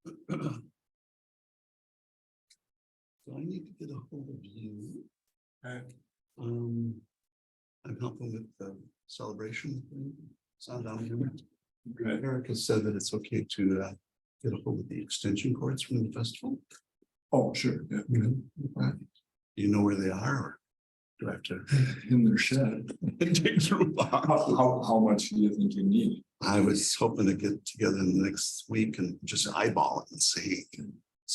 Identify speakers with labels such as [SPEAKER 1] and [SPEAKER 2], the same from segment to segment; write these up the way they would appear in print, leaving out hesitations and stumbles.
[SPEAKER 1] So I need to get a hold of you.
[SPEAKER 2] Okay.
[SPEAKER 1] I'm helping with the celebration thing. Sound down here.
[SPEAKER 2] Good.
[SPEAKER 1] Erica said that it's okay to get a hold of the extension cords from the festival.
[SPEAKER 2] Oh, sure, yeah.
[SPEAKER 1] Do you know where they are, or do I have to
[SPEAKER 2] In their shed.
[SPEAKER 1] dig through a box?
[SPEAKER 2] How much do you think you need?
[SPEAKER 1] I was hoping to get together in the next week and just eyeball it and see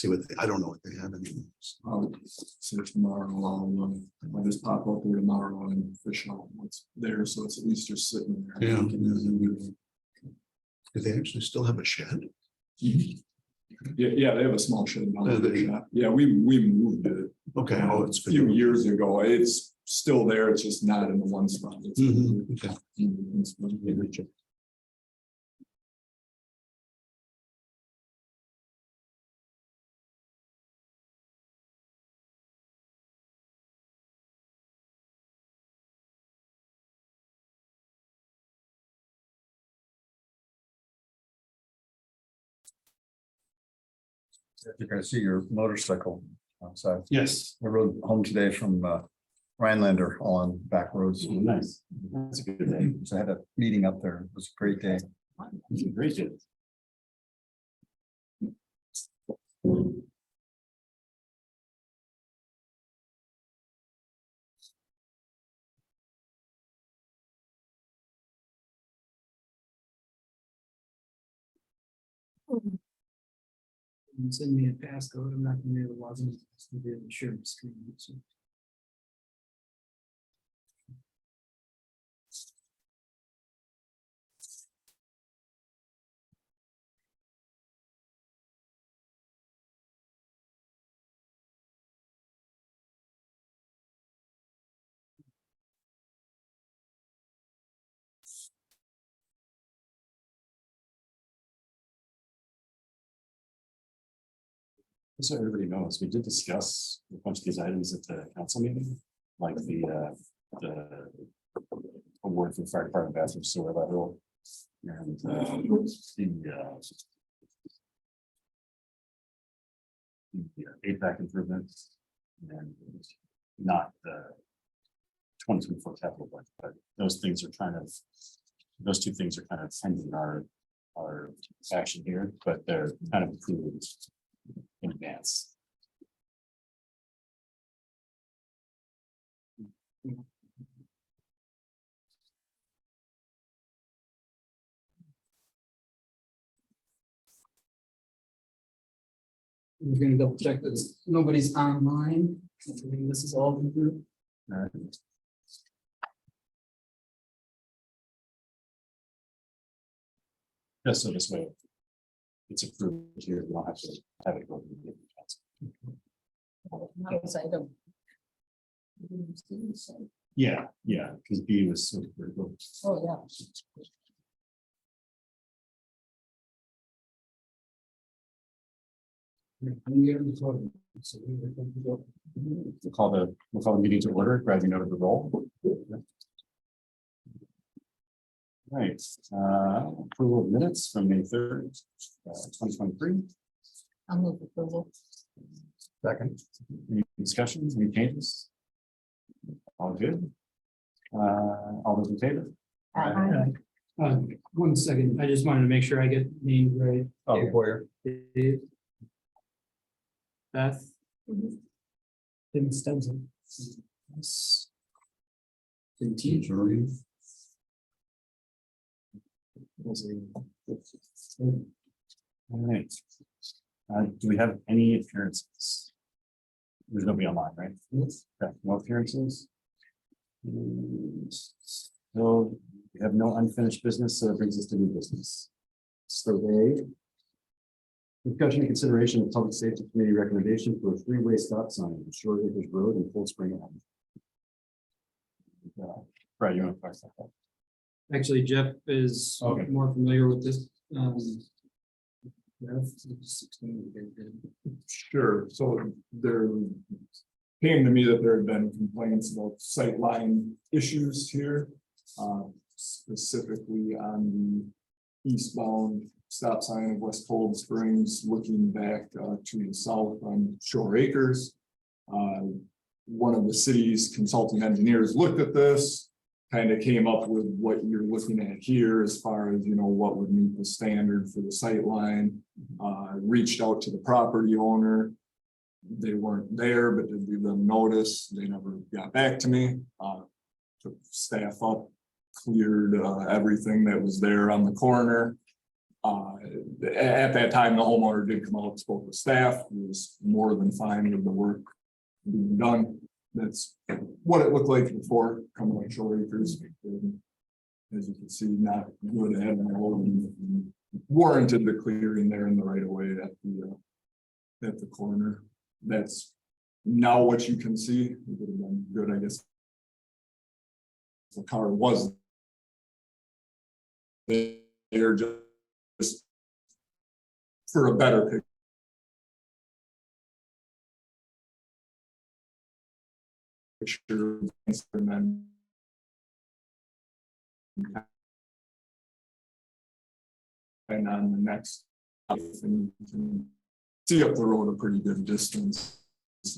[SPEAKER 1] what I don't know what they have anymore.
[SPEAKER 2] I'll say tomorrow, I'll just pop up there tomorrow and fish out what's there, so it's at least just sitting there.
[SPEAKER 1] Yeah. Do they actually still have a shed?
[SPEAKER 2] Yeah, they have a small shed down
[SPEAKER 1] Yeah,
[SPEAKER 2] there.
[SPEAKER 1] they-
[SPEAKER 2] Yeah. Yeah, we moved it
[SPEAKER 1] Okay, oh, it's
[SPEAKER 2] a few years ago. It's still there, it's just not in the one spot. It's
[SPEAKER 1] Okay.
[SPEAKER 3] You're gonna see your motorcycle outside.
[SPEAKER 1] Yes.
[SPEAKER 3] I rode home today from Rhinelander on back roads.
[SPEAKER 4] Nice. That's a good day.
[SPEAKER 3] So I had a meeting up there. It was a great day.
[SPEAKER 4] It's a great day.
[SPEAKER 5] Send me a passcode. I'm not gonna be able to log in. It's gonna be able to share the screen. So.
[SPEAKER 4] So everybody knows, we did discuss a bunch of these items at the council meeting, like the award for fire department bathroom sewer lateral. And the APAC improvements and not the 2024 capital budget, but those things are those two things are kind of pending our action here, but they're kind of approved in advance.
[SPEAKER 5] We're gonna double check this. Nobody's online. I think this is all been through.
[SPEAKER 4] All right. Just so this way it's approved here, we don't have to have it go to the council. Yeah, because B was so critical.
[SPEAKER 6] Oh, yeah.
[SPEAKER 4] We'll call the meeting to order, grabbing note of the roll. Right, approval of minutes from May 3rd, 2023.
[SPEAKER 6] I'll move approval.
[SPEAKER 3] Second.
[SPEAKER 4] Any discussions, any changes? All good. All those in favor?
[SPEAKER 6] Aye.
[SPEAKER 5] 1 second. I just wanted to make sure I get named right.
[SPEAKER 3] Oh, Boyer.
[SPEAKER 5] Dave. Beth.
[SPEAKER 6] Mhm.
[SPEAKER 5] Tim Stenson. Yes. Tim T.
[SPEAKER 1] Majority.
[SPEAKER 4] All right. Do we have any appearances? There's nobody online, right? Okay, no appearances. So we have no unfinished business, so it brings us to new business. So discussion and consideration of public safety committee recommendation for a three-way stop sign on Short Acres Road in Cold Spring. Brad, you want to talk about that?
[SPEAKER 5] Actually, Jeff is
[SPEAKER 4] Okay.
[SPEAKER 5] more familiar with this. Jeff, 16.
[SPEAKER 2] Sure, so there came to me that there had been complaints about sightline issues here. Specifically on eastbound stop sign of West Cold Springs, looking back to the south on Shore Acres. One of the city's consulting engineers looked at this, kind of came up with what you're looking at here as far as, you know, what would meet the standard for the sight line. Reached out to the property owner. They weren't there, but did give them notice. They never got back to me. Took staff up, cleared everything that was there on the corner. At that time, the homeowner did come out, spoke with staff, was more than fine with the work being done. That's what it looked like before coming on Shore Acres. As you can see, not good at all. Warranted the clearing there in the right of way at the corner. That's now what you can see. It would have been good, I guess. The car was there just for a better picture. And then and on the next, and you can see up the road a pretty good distance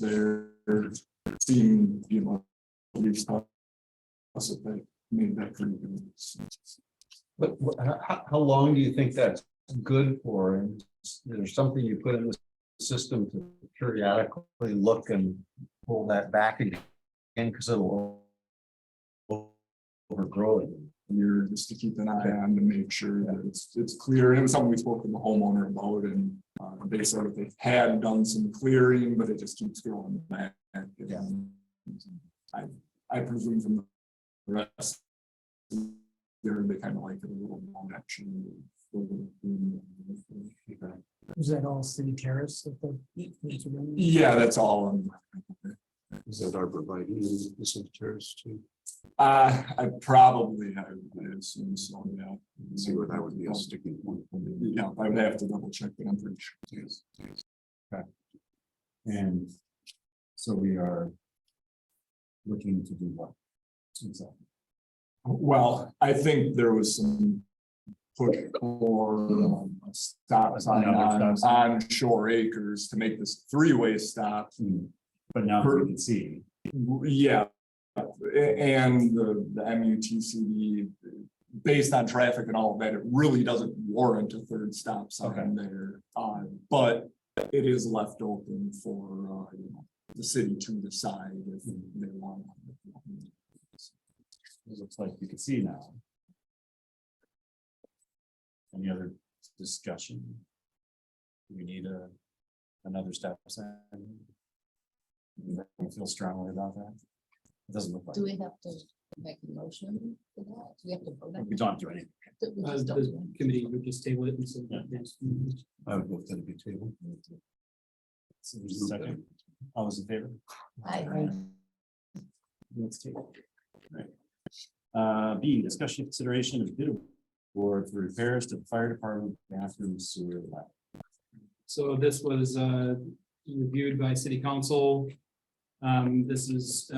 [SPEAKER 2] there. Seeing, you know, at least that made that pretty good.
[SPEAKER 3] But how long do you think that's good for? And is there something you put in the system to periodically look and pull that back again? Because it'll overgrow it.
[SPEAKER 2] Year just to keep an eye on to make sure that it's clear. And it was something we spoke with the homeowner about, and they said that they had done some clearing, but it just keeps going back.
[SPEAKER 3] Yeah.
[SPEAKER 2] I presume from the rest, they kind of like it a little more action.
[SPEAKER 5] Is that all city terrace?
[SPEAKER 2] Yeah, that's all.
[SPEAKER 1] Is that arborvitae in the cemeteries too?
[SPEAKER 2] I would assume so, yeah.
[SPEAKER 1] See where that would be a sticking point.
[SPEAKER 2] Yeah, I would have to double check, but I'm pretty sure.
[SPEAKER 1] Yes.
[SPEAKER 4] And so we are looking to do what? Exactly.
[SPEAKER 2] Well, I think there was some push for a stop sign on Shore Acres to make this three-way stop.
[SPEAKER 4] But now you can see.
[SPEAKER 2] Yeah, and the MUTCD, based on traffic and all of that, it really doesn't warrant a third stop sign there. But it is left open for you know, the city to decide if they want.
[SPEAKER 4] It looks like you can see now. Any other discussion? Do we need another stop sign? You feel strongly about that? It doesn't look like.
[SPEAKER 6] Do we have to make a motion for that? Do we have to vote on
[SPEAKER 4] We don't do anything.
[SPEAKER 6] it? We just don't do
[SPEAKER 5] The committee would just table it and so.
[SPEAKER 4] Yeah.
[SPEAKER 1] I would vote that it be tabled.
[SPEAKER 4] So there's a second. All those in favor?
[SPEAKER 6] it. Aye.
[SPEAKER 4] Let's take it. Right. B, discussion consideration of bid award for repairs to the fire department bathroom sewer lab.
[SPEAKER 5] So this was reviewed by city council. This is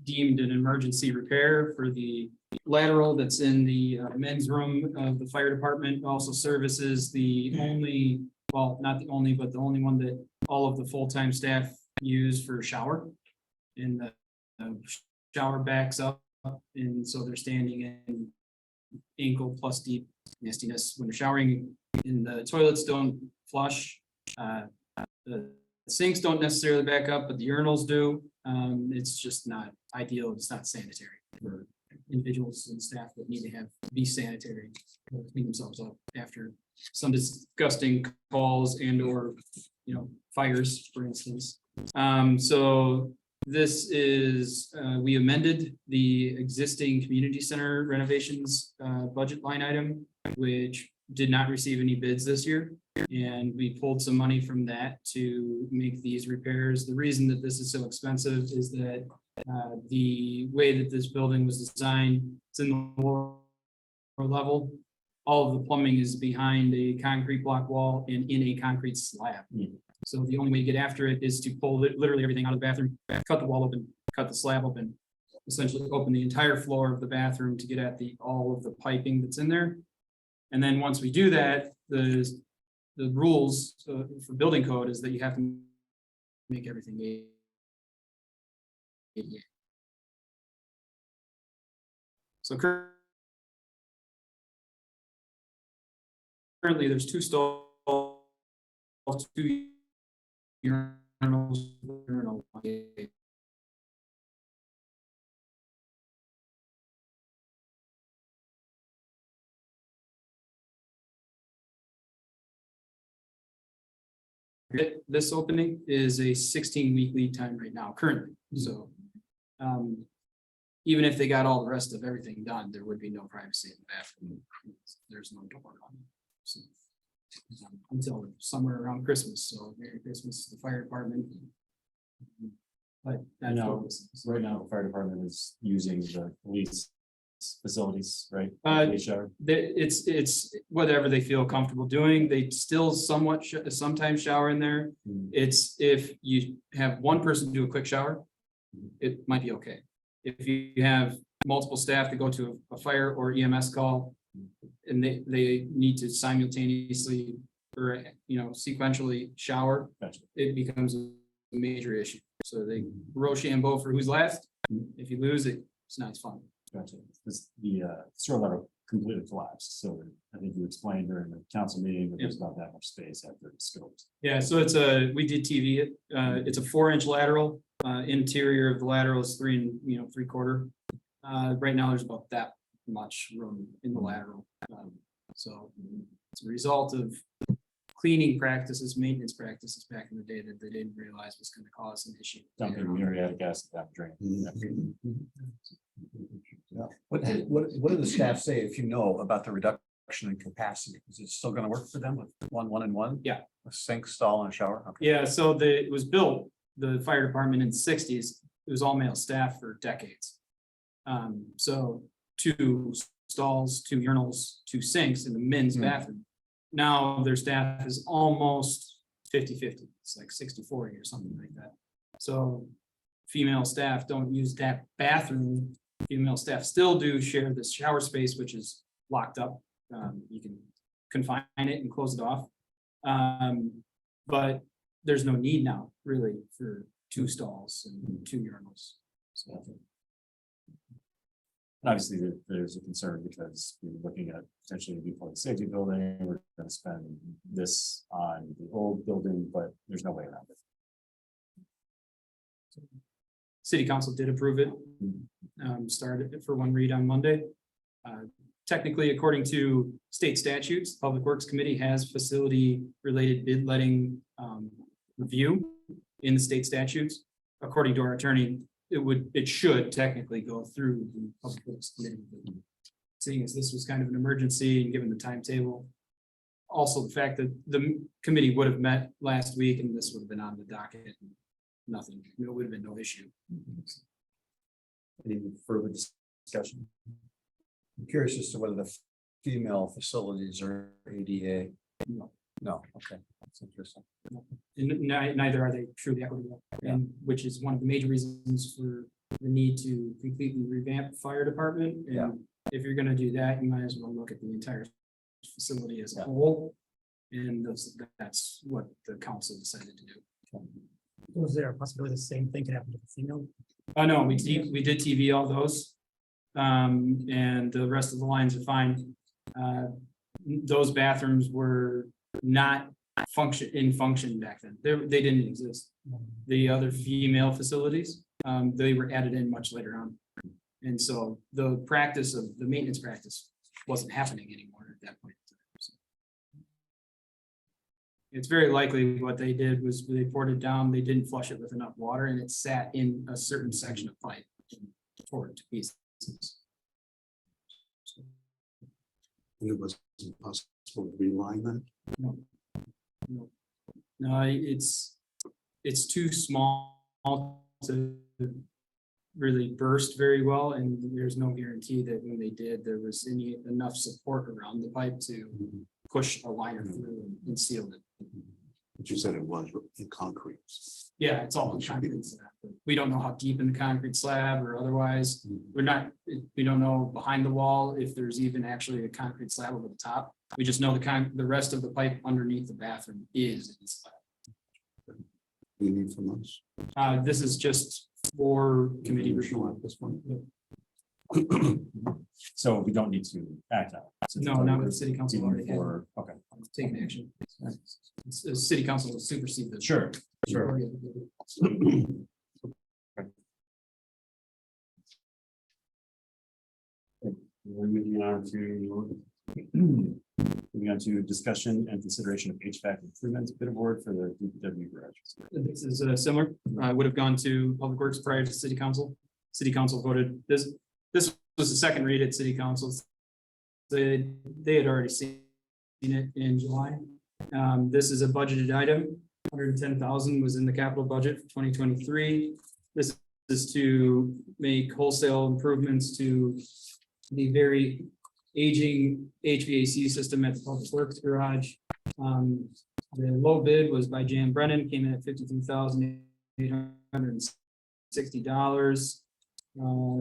[SPEAKER 5] deemed an emergency repair for the lateral that's in the men's room of the fire department. Also services the only, well, not the only, but the only one that all of the full-time staff use for shower. And the shower backs up, and so they're standing in ankle plus deep nastiness when they're showering. And the toilets don't flush. The sinks don't necessarily back up, but the urinals do. It's just not ideal. It's not sanitary for individuals and staff that need to be sanitary, clean themselves up after some disgusting calls and or, you know, fires, for instance. So this is, we amended the existing community center renovations budget line item, which did not receive any bids this year. And we pulled some money from that to make these repairs. The reason that this is so expensive is that the way that this building was designed, it's in the lower level. All of the plumbing is behind a concrete block wall and in a concrete slab. So the only way to get after it is to pull literally everything out of the bathroom, cut the wall open, cut the slab open, essentially open the entire floor of the bathroom to get at all of the piping that's in there. And then once we do that, the rules for building code is that you have to make everything ADA. So currently, there's 2 stalls, 2 urinals, urinal. This opening is a 16-week lead time right now, currently, so. Even if they got all the rest of everything done, there would be no privacy in the bathroom. There's no door on it. So, until somewhere around Christmas, so Merry Christmas to the fire department. But
[SPEAKER 4] I know, right now, the fire department is using the police facilities, right? Police shower.
[SPEAKER 5] It's whatever they feel comfortable doing. They still sometimes shower in there. It's if you have one person do a quick shower, it might be okay. If you have multiple staff to go to a fire or EMS call, and they need to simultaneously or sequentially shower,
[SPEAKER 4] Gotcha.
[SPEAKER 5] it becomes a major issue. So they Rochambeau for who's last. If you lose it, it's not as fun.
[SPEAKER 4] Gotcha. The sewer level completely collapsed, so I think you explained during the council meeting that there's about that much space after the scopes.
[SPEAKER 5] Yeah, so we did TV it. It's a 4-inch lateral. Interior of the lateral is 3 3/4. Right now, there's about that much room in the lateral. So it's a result of cleaning practices, maintenance practices back in the day that they didn't realize was going to cause an issue.
[SPEAKER 4] Dumping muriatic acid down the drain.
[SPEAKER 3] What do the staff say, if you know, about the reduction in capacity? Is it still gonna work for them with one and one?
[SPEAKER 5] Yeah.
[SPEAKER 3] A sink, stall and a shower? Okay.
[SPEAKER 5] Yeah, so it was built, the fire department in the 60s, it was all male staff for decades. So 2 stalls, 2 urinals, 2 sinks in the men's bathroom. Now their staff is almost 50-50. It's like 60-40 or something like that. So female staff don't use that bathroom. Female staff still do share this shower space, which is locked up. You can confine it and close it off. But there's no need now really for 2 stalls and 2 urinals. So
[SPEAKER 4] Obviously, there's a concern because we're looking at potentially a public safety building. We're going to spend this on the old building, but there's no way around it.
[SPEAKER 5] City council did approve it. Started it for 1 read on Monday. Technically, according to state statutes, Public Works Committee has facility related bid letting review in the state statutes. According to our attorney, it should technically go through the Public Works Committee. Seeing as this was kind of an emergency and given the timetable. Also, the fact that the committee would have met last week and this would have been on the docket. Nothing, it would have been no issue.
[SPEAKER 3] Any further discussion? I'm curious as to whether the female facilities are ADA. No, okay, that's interesting.
[SPEAKER 5] And neither are they truly equitable, and which is one of the major reasons for the need to completely revamp the fire department.
[SPEAKER 3] Yeah.
[SPEAKER 5] And if you're gonna do that, you might as well look at the entire facility as a whole. And that's what the council decided to do.
[SPEAKER 7] Was there a possibility the same thing could happen to the female?
[SPEAKER 5] Oh, no, we did TV all those. And the rest of the lines are fine. Those bathrooms were not in function back then. They didn't exist. The other female facilities, they were added in much later on. And so the maintenance practice wasn't happening anymore at that point. So it's very likely what they did was they poured it down, they didn't flush it with enough water, and it sat in a certain section of pipe and tore it to pieces.
[SPEAKER 1] And it was possible to reline that.
[SPEAKER 5] No, it's too small to really burst very well, and there's no guarantee that when they did, there was enough support around the pipe to push a liner through and seal it.
[SPEAKER 1] But you said it was in concrete.
[SPEAKER 5] Yeah, it's all in concrete slab. We don't know how deep in the concrete slab or otherwise. We're not, we don't know behind the wall if there's even actually a concrete slab over the top. We just know the rest of the pipe underneath the bathroom is in slab.
[SPEAKER 1] You need from us.
[SPEAKER 5] This is just for committee
[SPEAKER 1] Additional
[SPEAKER 5] review.
[SPEAKER 1] at this point.
[SPEAKER 4] So we don't need to act on it. since
[SPEAKER 5] No,
[SPEAKER 4] it's
[SPEAKER 5] not
[SPEAKER 4] already
[SPEAKER 5] with city council
[SPEAKER 4] even
[SPEAKER 5] already had
[SPEAKER 4] for- Okay,
[SPEAKER 5] taken action. City council will supersede this.
[SPEAKER 4] sure, sure. We're moving on to moving on to discussion and consideration of HVAC improvements bid award for the DPW garage.
[SPEAKER 5] This is similar. I would have gone to Public Works prior to city council. City council voted this. This was the second read at city council. They had already seen it in July. This is a budgeted item. 110,000 was in the capital budget for 2023. This is to make wholesale improvements to the very aging HVAC system at the Public Works garage. The low bid was by Jan Brennan, came in at $52,860.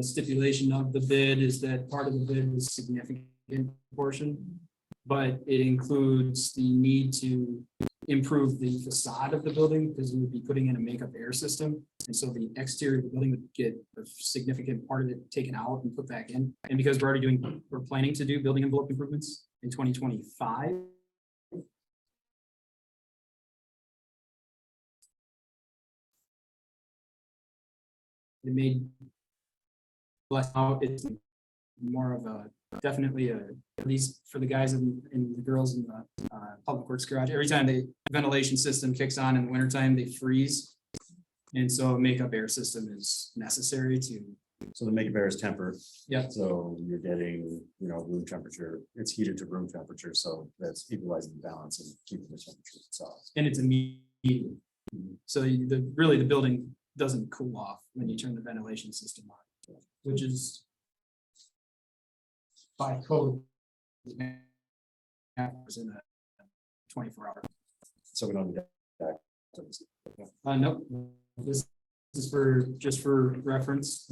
[SPEAKER 5] Stipulation of the bid is that part of the bid was significant portion, but it includes the need to improve the facade of the building because we would be putting in a makeup air system. And so the exterior of the building would get a significant part of it taken out and put back in. And because we're planning to do building envelope improvements in 2025. It made less out, it's more of a, definitely at least for the guys and the girls in the Public Works garage, every time the ventilation system kicks on in the wintertime, they freeze. And so a makeup air system is necessary to,
[SPEAKER 4] So the makeup air is tempered.
[SPEAKER 5] Yeah.
[SPEAKER 4] So you're getting, room temperature, it's heated to room temperature, so that's equalizing the balance and keeping the temperature itself.
[SPEAKER 5] and it's immediate. So really the building doesn't cool off when you turn the ventilation system on, which is by code. Hours in a 24-hour.
[SPEAKER 4] So we don't need that.
[SPEAKER 5] Nope, this is just for reference.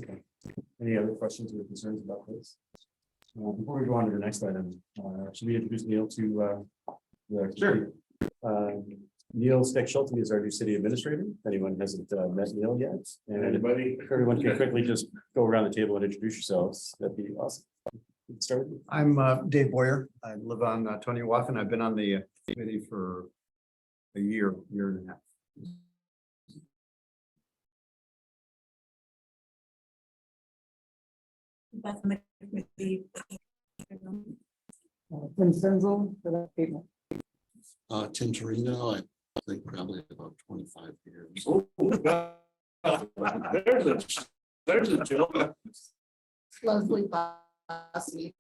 [SPEAKER 4] Any other questions or concerns about this? Before we go on to the next item, should we introduce Neil to the?
[SPEAKER 5] Sure.
[SPEAKER 4] Neil Steck-Schulte is our new city administrator. If anyone hasn't met Neil yet, and if everyone can quickly just go around the table and introduce yourselves, that'd be awesome. Get started.
[SPEAKER 3] I'm Dave Boyer. I live on Tony Waffen. I've been on the committee for a year and a half.
[SPEAKER 8] That's the committee.
[SPEAKER 6] Vincenzo, for that statement.
[SPEAKER 1] Tim Torino, I think probably about 25 years.
[SPEAKER 9] There's a joke.
[SPEAKER 6] Leslie Bossy.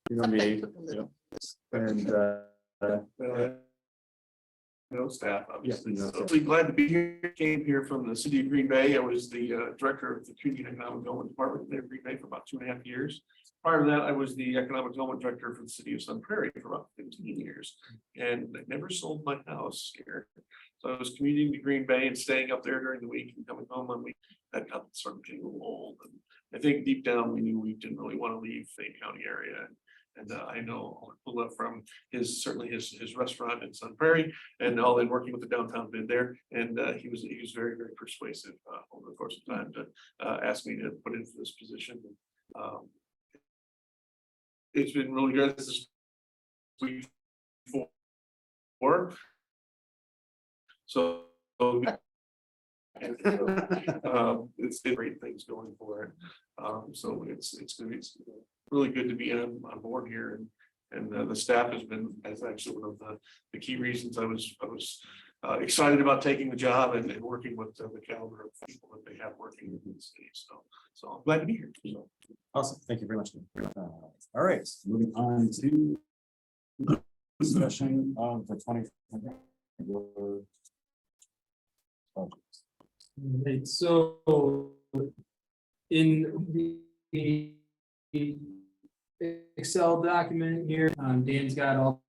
[SPEAKER 4] You know me, and
[SPEAKER 9] No staff, obviously.
[SPEAKER 4] Yeah, no staff.
[SPEAKER 9] Really glad to be here. Came here from the city of Green Bay. I was the director of the Community and Economic Development Department there in Green Bay for about 2.5 years. Prior to that, I was the Economic Development Director for the city of Sun Prairie for about 15 years. And I never sold my house here. So I was commuting to Green Bay and staying up there during the week and coming home on week. That got sort of getting a little old. And I think deep down, we knew we didn't really want to leave Fayette County area. And I know Pula from certainly his restaurant in Sun Prairie and all in working with the downtown bid there. And he was very, very persuasive over the course of time to ask me to put in for this position. It's been really good. This is week 4. So it's great things going for it. So it's really good to be on board here, and the staff has actually one of the key reasons I was excited about taking the job and working with the caliber of people that they have working in the city. So I'm glad to be here. So.
[SPEAKER 4] awesome. Thank you very much. All right, moving on to discussion of the 2024 budget.
[SPEAKER 5] Right, so in the Excel document here, Dan's got all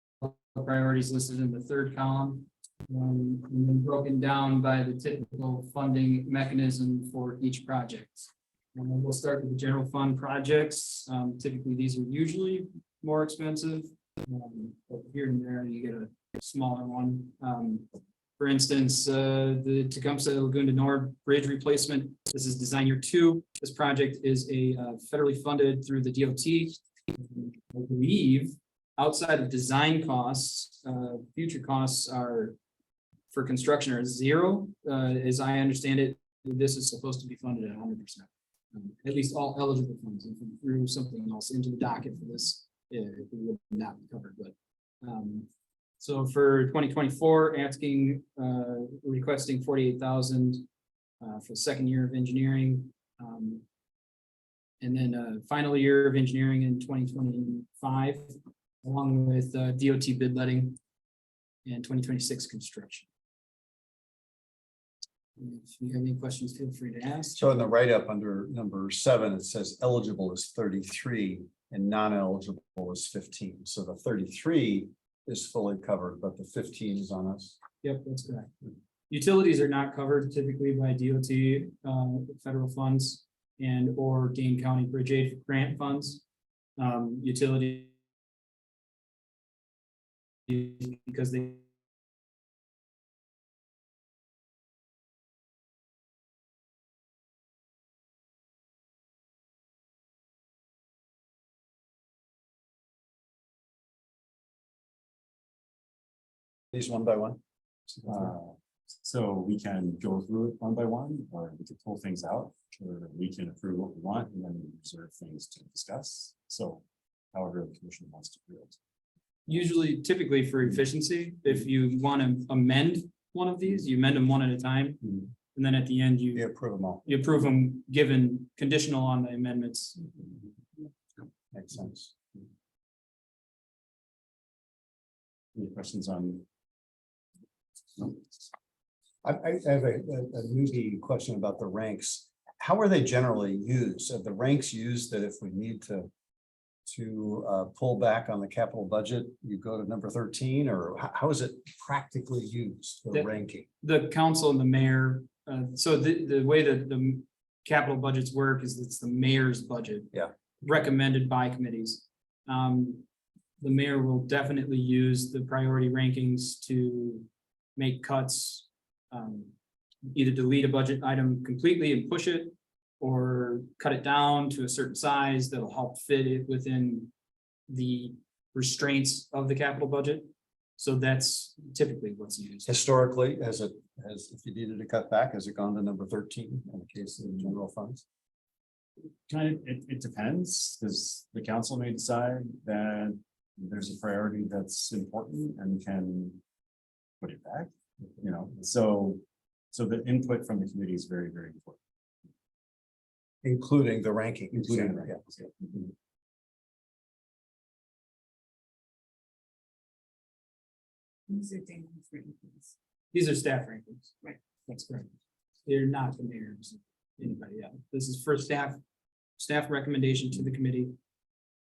[SPEAKER 5] priorities listed in the third column. And then broken down by the typical funding mechanism for each project. And then we'll start with the general fund projects. Typically, these are usually more expensive. But here and there, you get a smaller one. For instance, the Tecumseh Laguna Nord Bridge replacement. This is design year 2. This project is a federally funded through the DOT. I believe outside of design costs, future costs are for construction are 0. As I understand it, this is supposed to be funded at 100%. At least all eligible funds. If we threw something else into the docket for this, it would not be covered, but. So for 2024, asking, requesting 48,000 for the second year of engineering. And then final year of engineering in 2025, along with DOT bid letting and 2026 construction. If you have any questions, feel free to ask.
[SPEAKER 3] So in the write-up under number 7, it says eligible is 33 and non-eligible is 15. So the 33 is fully covered, but the 15 is on us.
[SPEAKER 5] Yep, that's correct. Utilities are not covered typically by DOT, federal funds and or Dane County Bridge Aid grant funds. Utility. Because they.
[SPEAKER 3] These one by one.
[SPEAKER 4] So we can go through it one by one, or we can pull things out, or we can approve what we want and then reserve things to discuss. So however the commission wants to do it.
[SPEAKER 5] Usually, typically for efficiency, if you want to amend one of these, you amend them one at a time. And then at the end,
[SPEAKER 3] You
[SPEAKER 5] you
[SPEAKER 3] approve them all.
[SPEAKER 5] approve them, given conditional on the amendments.
[SPEAKER 3] Makes sense.
[SPEAKER 4] Any questions on? No?
[SPEAKER 3] I have a newbie question about the ranks. How are they generally used? Are the ranks used that if we need to pull back on the capital budget, you go to number 13, or how is it practically used, the
[SPEAKER 5] That-
[SPEAKER 3] ranking?
[SPEAKER 5] The council and the mayor, so the way that the capital budgets work is it's the mayor's budget.
[SPEAKER 3] Yeah.
[SPEAKER 5] Recommended by committees. The mayor will definitely use the priority rankings to make cuts. Either delete a budget item completely and push it, or cut it down to a certain size that'll help fit it within the restraints of the capital budget. So that's typically what's used.
[SPEAKER 3] Historically, if you needed to cut back, has it gone to number 13 in the case of the general funds?
[SPEAKER 4] Kind of, it depends, because the council may decide that there's a priority that's important and can put it back, you know, so the input from the committee is very, very important.
[SPEAKER 3] Including the ranking.
[SPEAKER 4] Including the
[SPEAKER 3] Yeah.
[SPEAKER 4] rankings.
[SPEAKER 5] These are staff rankings.
[SPEAKER 6] Right.
[SPEAKER 5] That's correct. They're not the mayor's, anybody else. This is for staff recommendation to the committee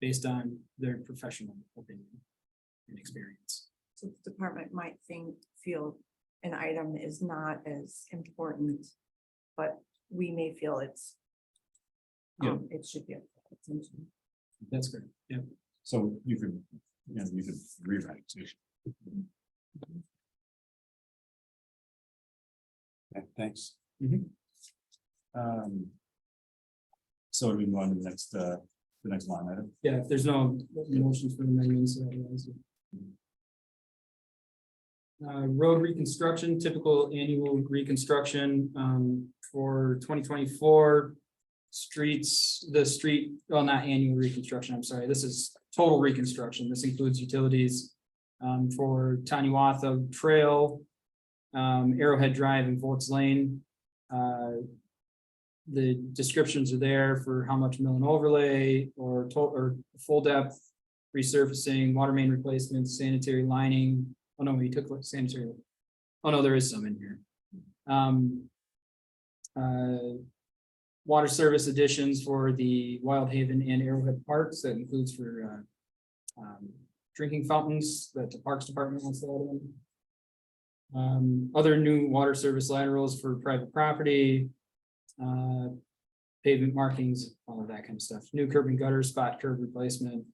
[SPEAKER 5] based on their professional opinion and experience.
[SPEAKER 8] So the department might feel an item is not as important, but we may feel it's.
[SPEAKER 5] Yeah.
[SPEAKER 8] It should be. Attention.
[SPEAKER 5] That's correct. Yeah.
[SPEAKER 4] So you could rewrite too.
[SPEAKER 3] Okay, thanks.
[SPEAKER 4] So we move on to the next line item.
[SPEAKER 5] Yeah, if there's no motions for amendments. Otherwise. Road reconstruction, typical annual reconstruction, for 2024. Well, not annual reconstruction, I'm sorry, this is total reconstruction. This includes utilities, for Taniwatha Trail, Arrowhead Drive and Volts Lane. The descriptions are there for how much mill and overlay or full depth resurfacing, water main replacements, sanitary lining. Oh no, we took sanitary. Oh no, there is some in here. Water service additions for the Wild Haven and Arrowhead Parks. That includes for drinking fountains that the Parks Department wants to add in. Other new water service laterals for private property. Pavement markings, all of that kind of stuff. New curb and gutter, spot curb replacement,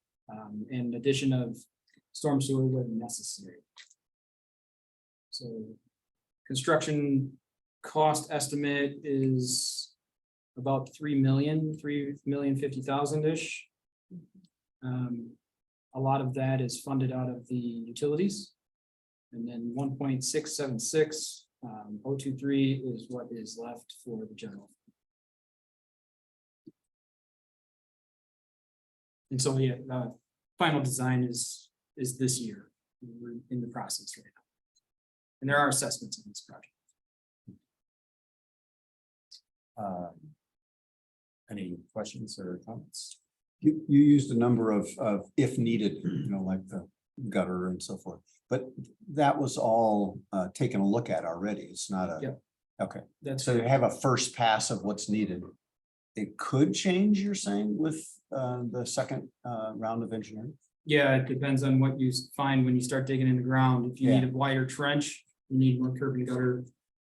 [SPEAKER 5] and addition of storm sewer where necessary. So construction cost estimate is about 3,050,000-ish. A lot of that is funded out of the utilities. And then 1.676, 023 is what is left for the general. And so, yeah, final design is this year. We're in the process right now. And there are assessments on this project.
[SPEAKER 4] Any questions or comments?
[SPEAKER 3] You used a number of if needed, like the gutter and so forth, but that was all taken a look at already. It's not a.
[SPEAKER 5] Yep.
[SPEAKER 3] Okay,
[SPEAKER 5] That's
[SPEAKER 3] so you have a first pass of what's needed. It could change, you're saying, with the second round of engineering?
[SPEAKER 5] Yeah, it depends on what you find when you start digging in the ground. If you need a wider trench, you need more curb and gutter,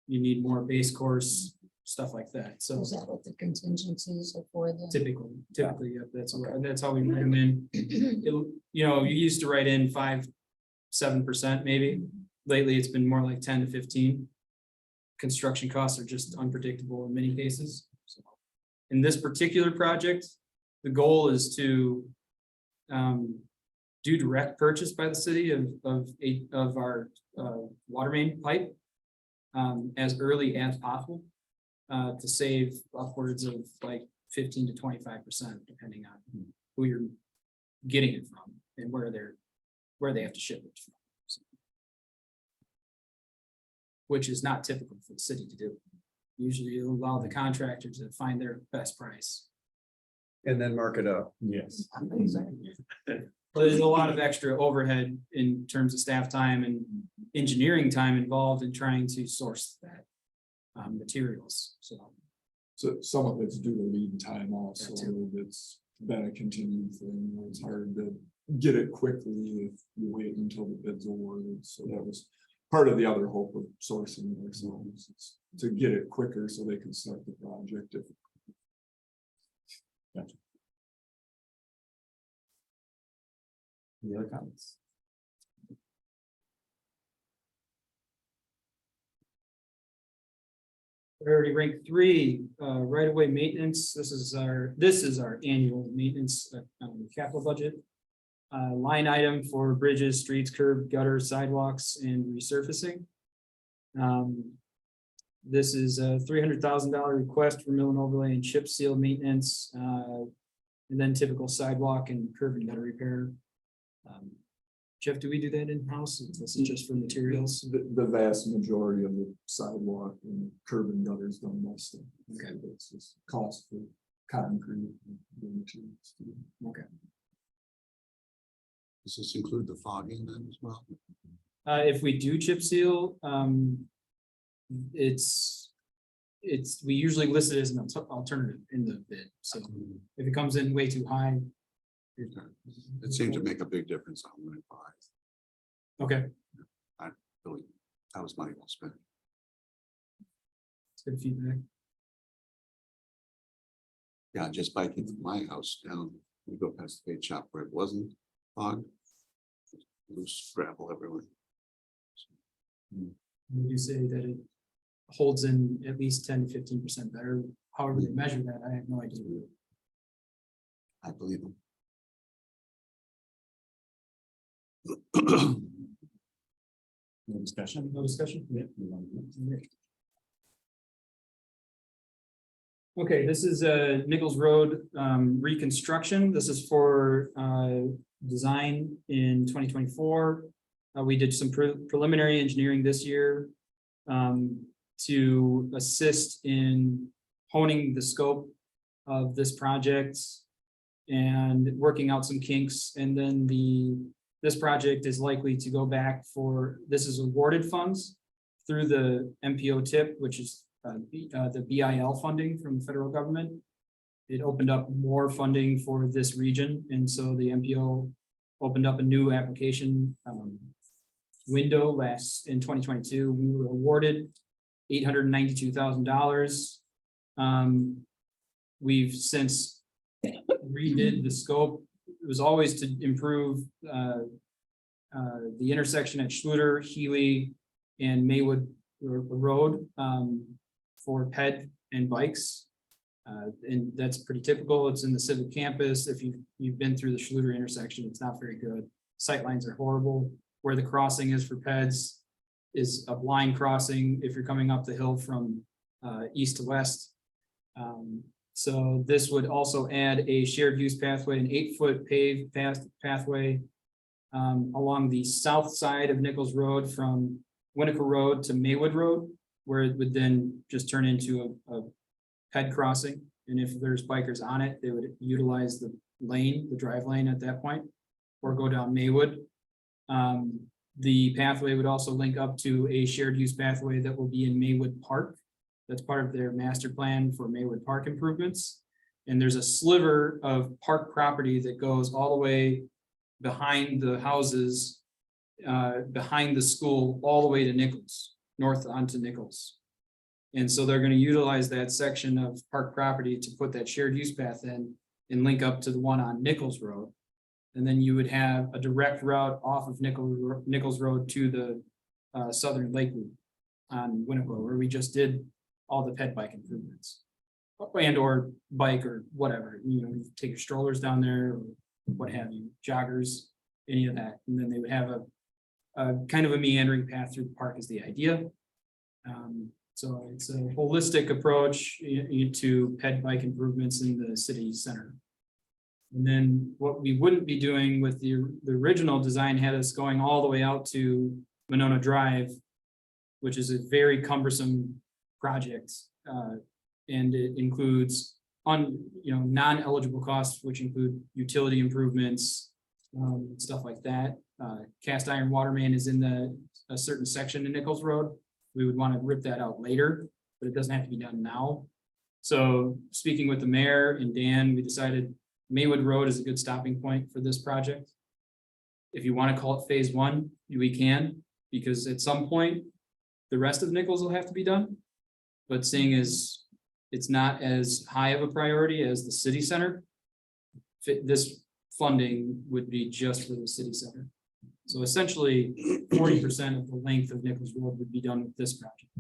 [SPEAKER 5] you need more base course, stuff like that. So
[SPEAKER 6] Is that what the contingencies are for the?
[SPEAKER 5] typically, yeah, that's how we write them in. You used to write in 5-7% maybe. Lately, it's been more like 10 to 15. Construction costs are just unpredictable in many cases. So in this particular project, the goal is to do direct purchase by the city of our water main pipe as early as possible to save upwards of like 15 to 25%, depending on who you're getting it from and where they have to ship it from. So, which is not typical for the city to do. Usually you allow the contractor to find their best price.
[SPEAKER 3] And then mark it up.
[SPEAKER 4] Yes.
[SPEAKER 5] But there's a lot of extra overhead in terms of staff time and engineering time involved in trying to source that materials. So
[SPEAKER 2] some of it's due to lead time also.
[SPEAKER 5] That too.
[SPEAKER 2] It's been a continued thing. It's hard to get it quickly if you wait until the bid's awarded. So that was part of the other hope of sourcing ourselves, is to get it quicker so they can start the project.
[SPEAKER 4] Any other comments?
[SPEAKER 5] priority rank 3, right of way maintenance. This is our annual maintenance capital budget. Line item for bridges, streets, curb, gutter, sidewalks, and resurfacing. This is a $300,000 request for mill and overlay and chip seal maintenance, and then typical sidewalk and curb and gutter repair. Jeff, do we do that in-house? This is just for materials?
[SPEAKER 2] The vast majority of the sidewalk and curb and gutters done most.
[SPEAKER 5] Okay.
[SPEAKER 2] It's just cost for concrete. And the materials.
[SPEAKER 5] Okay.
[SPEAKER 1] Does this include the fogging then as well?
[SPEAKER 5] If we do chip seal, we usually list it as an alternative in the bid. So if it comes in way too high.
[SPEAKER 1] It seemed to make a big difference on when it buys.
[SPEAKER 5] Okay,
[SPEAKER 1] Really, that was money well spent.
[SPEAKER 5] it's good feedback.
[SPEAKER 1] Yeah, just biking from my house down, we go past the bait shop where it wasn't fogged. Loose gravel everywhere.
[SPEAKER 5] Would you say that it holds in at least 10 to 15% better? However they measure that, I have no idea.
[SPEAKER 1] I believe them.
[SPEAKER 4] No discussion?
[SPEAKER 5] No discussion?
[SPEAKER 4] Yeah. Move on.
[SPEAKER 5] Okay, this is Nichols Road reconstruction. This is for design in 2024. We did some preliminary engineering this year to assist in honing the scope of this project and working out some kinks. And then this project is likely to go back for, this is awarded funds through the MPO tip, which is the BIL funding from the federal government. It opened up more funding for this region, and so the MPO opened up a new application, window in 2022. We were awarded $892,000. We've since redid the scope. It was always to improve, the intersection at Schluter, Healy, and Maywood Road, for ped and bikes. And that's pretty typical. It's in the civic campus. If you've been through the Schluter intersection, it's not very good. Sightlines are horrible. Where the crossing is for peds is a blind crossing if you're coming up the hill from east to west. So this would also add a shared use pathway, an 8-foot paved pathway along the south side of Nichols Road from Winnetka Road to Maywood Road, where it would then just turn into a ped crossing. And if there's bikers on it, they would utilize the lane, the drive lane at that point, or go down Maywood. The pathway would also link up to a shared use pathway that will be in Maywood Park. That's part of their master plan for Maywood Park improvements. And there's a sliver of park property that goes all the way behind the houses, behind the school, all the way to Nichols, north onto Nichols. And so they're going to utilize that section of park property to put that shared use path in and link up to the one on Nichols Road. And then you would have a direct route off of Nichols Road to the southern lake loop on Winnetka, where we just did all the ped bike improvements. And or bike or whatever, you take your strollers down there, or what have you, joggers, any of that. And then they would have a kind of a meandering path through the park is the idea. So it's a holistic approach to ped bike improvements in the city center. And then what we wouldn't be doing with the original design had us going all the way out to Monona Drive, which is a very cumbersome project. And it includes non-eligible costs, which include utility improvements, stuff like that. Cast iron water main is in a certain section in Nichols Road. We would want to rip that out later, but it doesn't have to be done now. So speaking with the mayor and Dan, we decided Maywood Road is a good stopping point for this project. If you want to call it phase 1, we can, because at some point, the rest of Nichols will have to be done. But seeing as it's not as high of a priority as the city center, this funding would be just for the city center. So essentially 40% of the length of Nichols Road would be done with this project.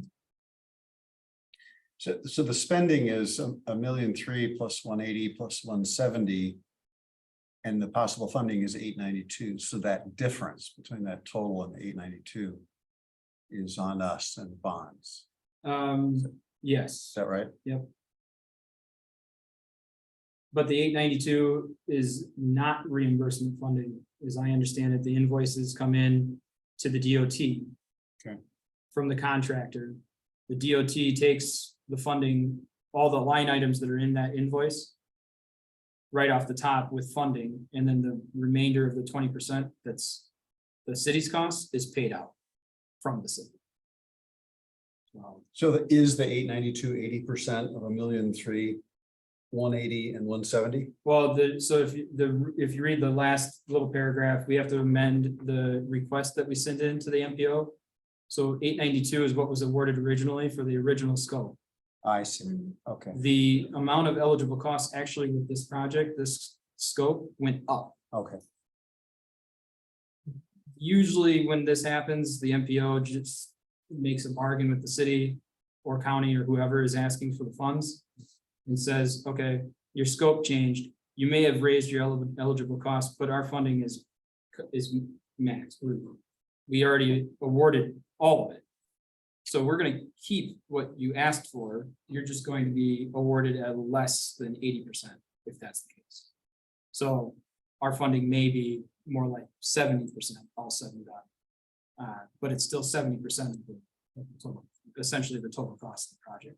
[SPEAKER 3] So the spending is $1.3 million plus 180 plus 170. And the possible funding is 892. So that difference between that total and the 892 is on us and bonds.
[SPEAKER 5] Yes.
[SPEAKER 3] Is that right?
[SPEAKER 5] Yep. But the 892 is not reimbursement funding, as I understand it. The invoices come in to the DOT.
[SPEAKER 3] Okay.
[SPEAKER 5] From the contractor. The DOT takes the funding, all the line items that are in that invoice, right off the top with funding, and then the remainder of the 20% that's the city's cost is paid out from the city.
[SPEAKER 3] So is the 892 80% of $1.3 million, 180 and 170?
[SPEAKER 5] Well, so if you read the last little paragraph, we have to amend the request that we sent in to the MPO. So 892 is what was awarded originally for the original scope.
[SPEAKER 3] I see. Okay.
[SPEAKER 5] The amount of eligible costs actually with this project, this scope went up.
[SPEAKER 3] Okay.
[SPEAKER 5] Usually when this happens, the MPO just makes a bargain with the city or county or whoever is asking for the funds and says, okay, your scope changed. You may have raised your eligible costs, but our funding is maxed. We already awarded all of it. So we're going to keep what you asked for. You're just going to be awarded at less than 80% if that's the case. So our funding may be more like 70%, all said and done. But it's still 70% of the total, essentially the total cost of the project.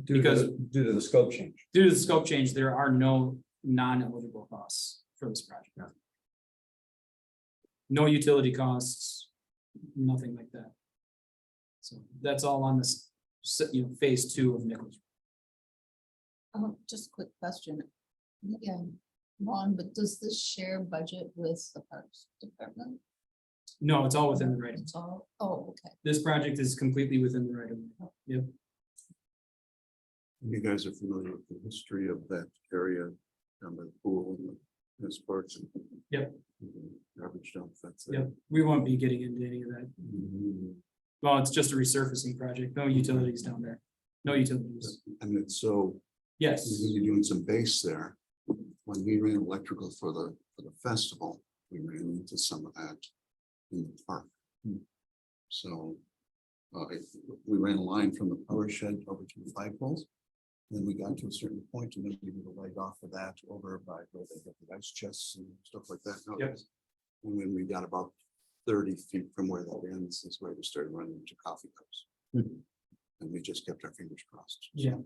[SPEAKER 3] Due to the scope change.
[SPEAKER 5] Due to the scope change, there are no non-eligible costs for this project.
[SPEAKER 3] Yeah.
[SPEAKER 5] No utility costs, nothing like that. So that's all on this, phase 2 of Nichols.
[SPEAKER 6] Just a quick question. Again, Ron, but does this share budget with the Parks Department?
[SPEAKER 5] No, it's all within the right.
[SPEAKER 6] It's all, oh, okay.
[SPEAKER 5] This project is completely within the right of way. Yep.
[SPEAKER 1] You guys are familiar with the history of that area down by the pool and the sports.
[SPEAKER 5] Yep.
[SPEAKER 1] Garbage dump, that's.
[SPEAKER 5] Yep. We won't be getting into any of that. Well, it's just a resurfacing project. No utilities down there. No utilities.
[SPEAKER 1] And it's so,
[SPEAKER 5] Yes.
[SPEAKER 1] we're gonna be doing some base there. When we ran electrical for the festival, we ran into some of that in the park. So we ran a line from the power shed over to the flagpoles. Then we got to a certain point and then we did a leg off of that over by where they get the ice chests and stuff like that.
[SPEAKER 5] Yep.
[SPEAKER 1] And when we got about 30 feet from where that ends is where we started running into coffee cups. And we just kept our fingers crossed.
[SPEAKER 5] Yeah.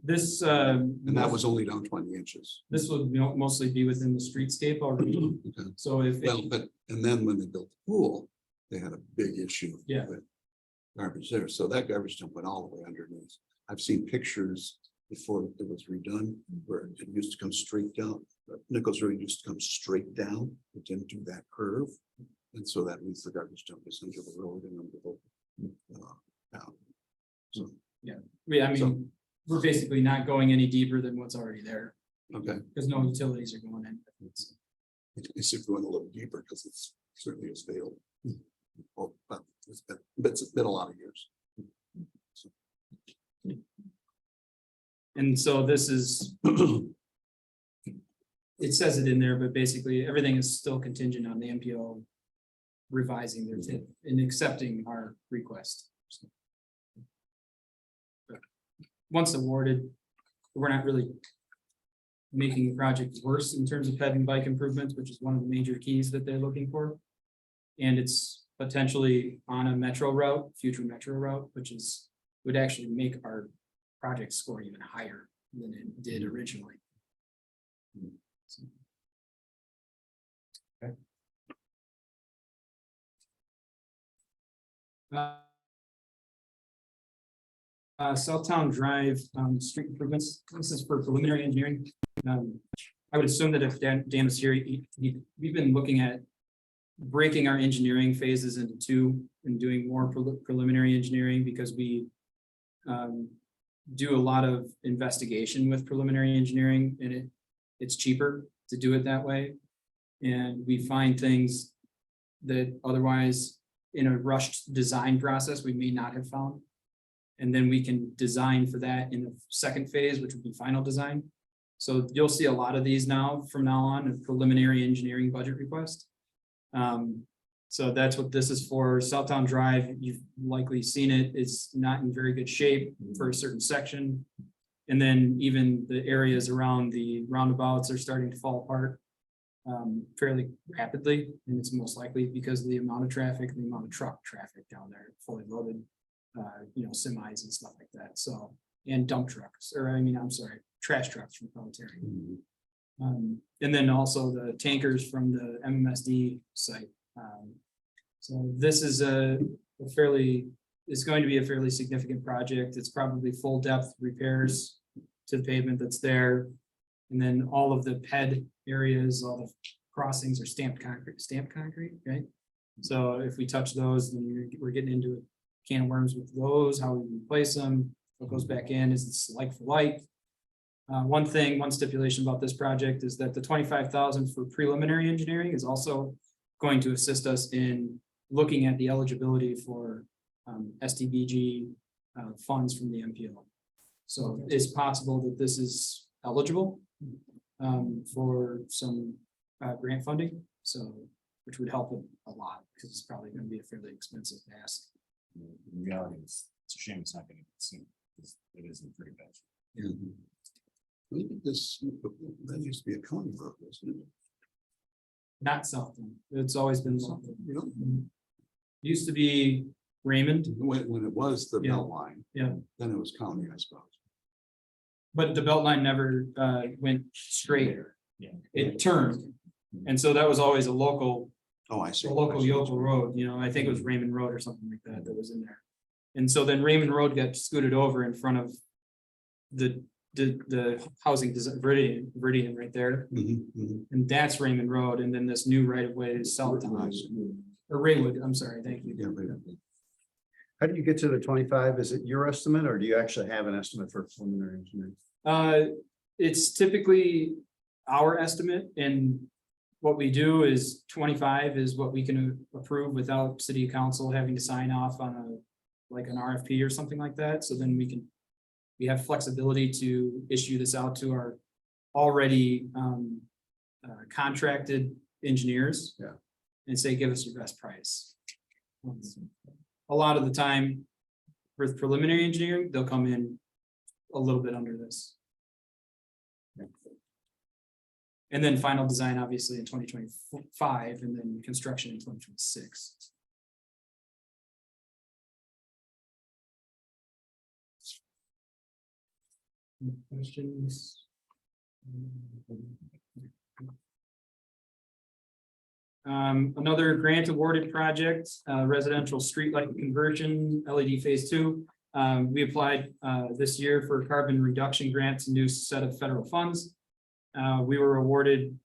[SPEAKER 5] This,
[SPEAKER 1] And that was only down 20 inches.
[SPEAKER 5] this would mostly be within the streetscape already.
[SPEAKER 1] Okay.
[SPEAKER 5] So if,
[SPEAKER 1] Well, but, and then when they built the pool, they had a big issue.
[SPEAKER 5] Yeah.
[SPEAKER 1] with Garbage there, so that garbage dump went all the way underneath. I've seen pictures before it was redone, where it used to come straight down. Nichols Road used to come straight down, it didn't do that curve. And so that means the garbage dump is under the road and under the down. So,
[SPEAKER 5] I mean, we're basically not going any deeper than what's already there,
[SPEAKER 1] okay,
[SPEAKER 5] because no utilities are going in.
[SPEAKER 1] it's if going a little deeper, because it's certainly has failed. Well, but it's been a lot of years.
[SPEAKER 5] And so this is, it says it in there, but basically everything is still contingent on the MPO revising their tip and accepting our request. But once awarded, we're not really making the project worse in terms of ped and bike improvements, which is one of the major keys that they're looking for. And it's potentially on a metro route, future metro route, which is, would actually make our project score even higher than it did originally. So, Southtown Drive, street improvements, this is for preliminary engineering. I would assume that if Dan is here, we've been looking at breaking our engineering phases into two and doing more preliminary engineering because we do a lot of investigation with preliminary engineering and it's cheaper to do it that way. And we find things that otherwise in a rushed design process, we may not have found. And then we can design for that in the second phase, which would be final design. So you'll see a lot of these now from now on, a preliminary engineering budget request. So that's what this is for. Southtown Drive, you've likely seen it. It's not in very good shape for a certain section. And then even the areas around the roundabouts are starting to fall apart fairly rapidly. And it's most likely because of the amount of traffic, the amount of truck traffic down there, fully loaded, semis and stuff like that. So, and dump trucks, or I'm sorry, trash trucks from Proletariat. And then also the tankers from the MMSD site. So this is it's going to be a fairly significant project. It's probably full depth repairs to the pavement that's there. And then all of the PED areas, all the crossings are stamped concrete, right? So if we touch those, then we're getting into a can of worms with those, how we replace them, what goes back in, is it's like for like. One stipulation about this project is that the 25,000 for preliminary engineering is also going to assist us in looking at the eligibility for STBG funds from the MPO. So it's possible that this is eligible for some grant funding, so which would help a lot because it's probably going to be a fairly expensive ask.
[SPEAKER 4] In reality, it's a shame it's not getting seen. It is in pretty bad shape.
[SPEAKER 1] Look at this, that used to be a county road, wasn't it?
[SPEAKER 5] Not Southton. It's always been Southton.
[SPEAKER 1] You know,
[SPEAKER 5] Used to be Raymond,
[SPEAKER 1] when it was the
[SPEAKER 5] Yeah.
[SPEAKER 1] belt line.
[SPEAKER 5] Yeah.
[SPEAKER 1] Then it was county, I suppose.
[SPEAKER 5] but the belt line never went straight.
[SPEAKER 4] Yeah.
[SPEAKER 5] It turned. And so that was always a local
[SPEAKER 1] Oh, I see.
[SPEAKER 5] a local yokel road, I think it was Raymond Road or something like that that was in there. And so then Raymond Road got scooted over in front of the the housing design, Viridian right there, and that's Raymond Road, and then this new right of way is south to us. Or Raywood, I'm sorry, thank you.
[SPEAKER 1] Yeah, right.
[SPEAKER 3] How do you get to the 25? Is it your estimate or do you actually have an estimate for preliminary engineering?
[SPEAKER 5] It's typically our estimate, and what we do is 25 is what we can approve without city council having to sign off on like an RFP or something like that. So then we have flexibility to issue this out to our already contracted engineers.
[SPEAKER 3] Yeah.
[SPEAKER 5] And say, give us your best price. A lot of the time, with preliminary engineering, they'll come in a little bit under this. And then final design, obviously, in 2025, and then construction in 2026. Any questions? Another grant awarded project, residential streetlight conversion, LED phase 2. We applied this year for carbon reduction grants, a new set of federal funds. We were awarded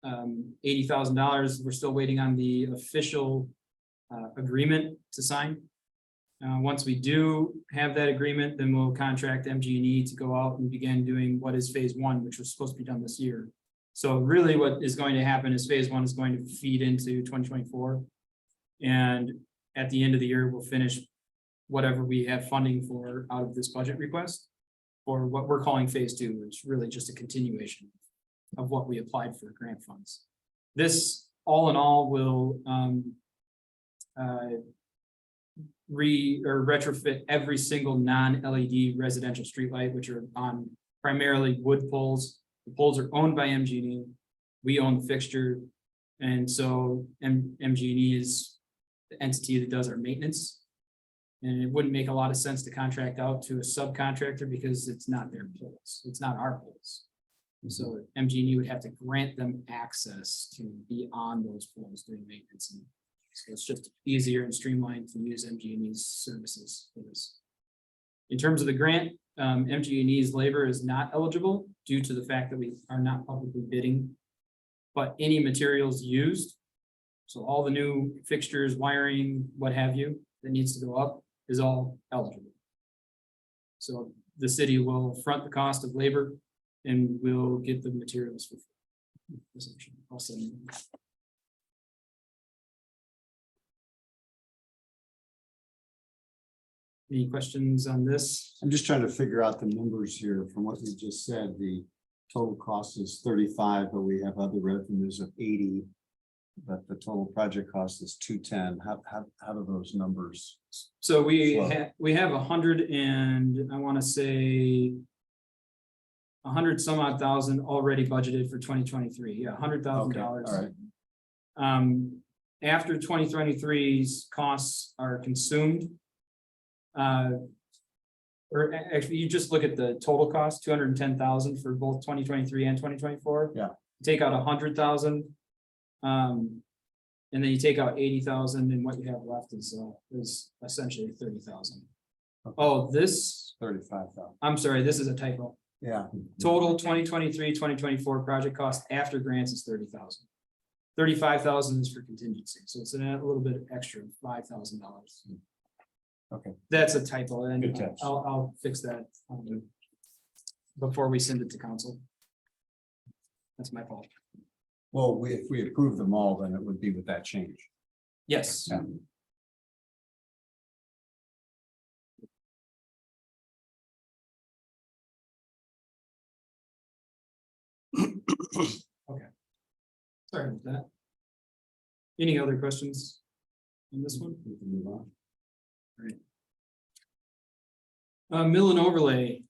[SPEAKER 5] $80,000. We're still waiting on the official agreement to sign. Once we do have that agreement, then we'll contract MG&E to go out and begin doing what is phase 1, which was supposed to be done this year. So really what is going to happen is phase 1 is going to feed into 2024. And at the end of the year, we'll finish whatever we have funding for out of this budget request, or what we're calling phase 2, which is really just a continuation of what we applied for grant funds. This all in all will retrofit every single non-LED residential streetlight, which are on primarily wood poles. The poles are owned by MG&E. We own the fixture. And so MG&E is the entity that does our maintenance. And it wouldn't make a lot of sense to contract out to a subcontractor because it's not their poles. It's not our poles. So MG&E would have to grant them access to be on those poles doing maintenance. And so it's just easier and streamlined to use MG&E's services for this. In terms of the grant, MG&E's labor is not eligible due to the fact that we are not publicly bidding, but any materials used, so all the new fixtures, wiring, what have you, that needs to go up is all eligible. So the city will front the cost of labor and we'll get the materials for free. Essentially, I'll send them. Any questions on this?
[SPEAKER 3] I'm just trying to figure out the numbers here from what you just said. The total cost is 35, but we have other revenues of 80. But the total project cost is 210. How do those numbers?
[SPEAKER 5] So we
[SPEAKER 3] Flow.
[SPEAKER 5] have 100 and I want to say 100 some odd thousand already budgeted for 2023. Yeah, $100,000.
[SPEAKER 3] All right.
[SPEAKER 5] After 2023's costs are consumed. Or actually, you just look at the total cost, 210,000 for both 2023 and 2024.
[SPEAKER 3] Yeah.
[SPEAKER 5] Take out 100,000. And then you take out 80,000 and what you have left is essentially 30,000.
[SPEAKER 3] Okay.
[SPEAKER 5] Oh, this,
[SPEAKER 3] 35,000.
[SPEAKER 5] I'm sorry, this is a typo.
[SPEAKER 3] Yeah.
[SPEAKER 5] Total 2023, 2024 project cost after grants is 30,000. 35,000 is for contingency, so it's a little bit extra, $5,000.
[SPEAKER 3] Okay.
[SPEAKER 5] That's a typo, and
[SPEAKER 4] Good catch.
[SPEAKER 5] I'll fix that before we send it to council. That's my fault.
[SPEAKER 3] Well, if we approve them all, then it would be with that change.
[SPEAKER 5] Yes.
[SPEAKER 3] Yeah.
[SPEAKER 5] Sorry about that. Any other questions on this one?
[SPEAKER 3] We can move on.
[SPEAKER 5] Mill and overlay.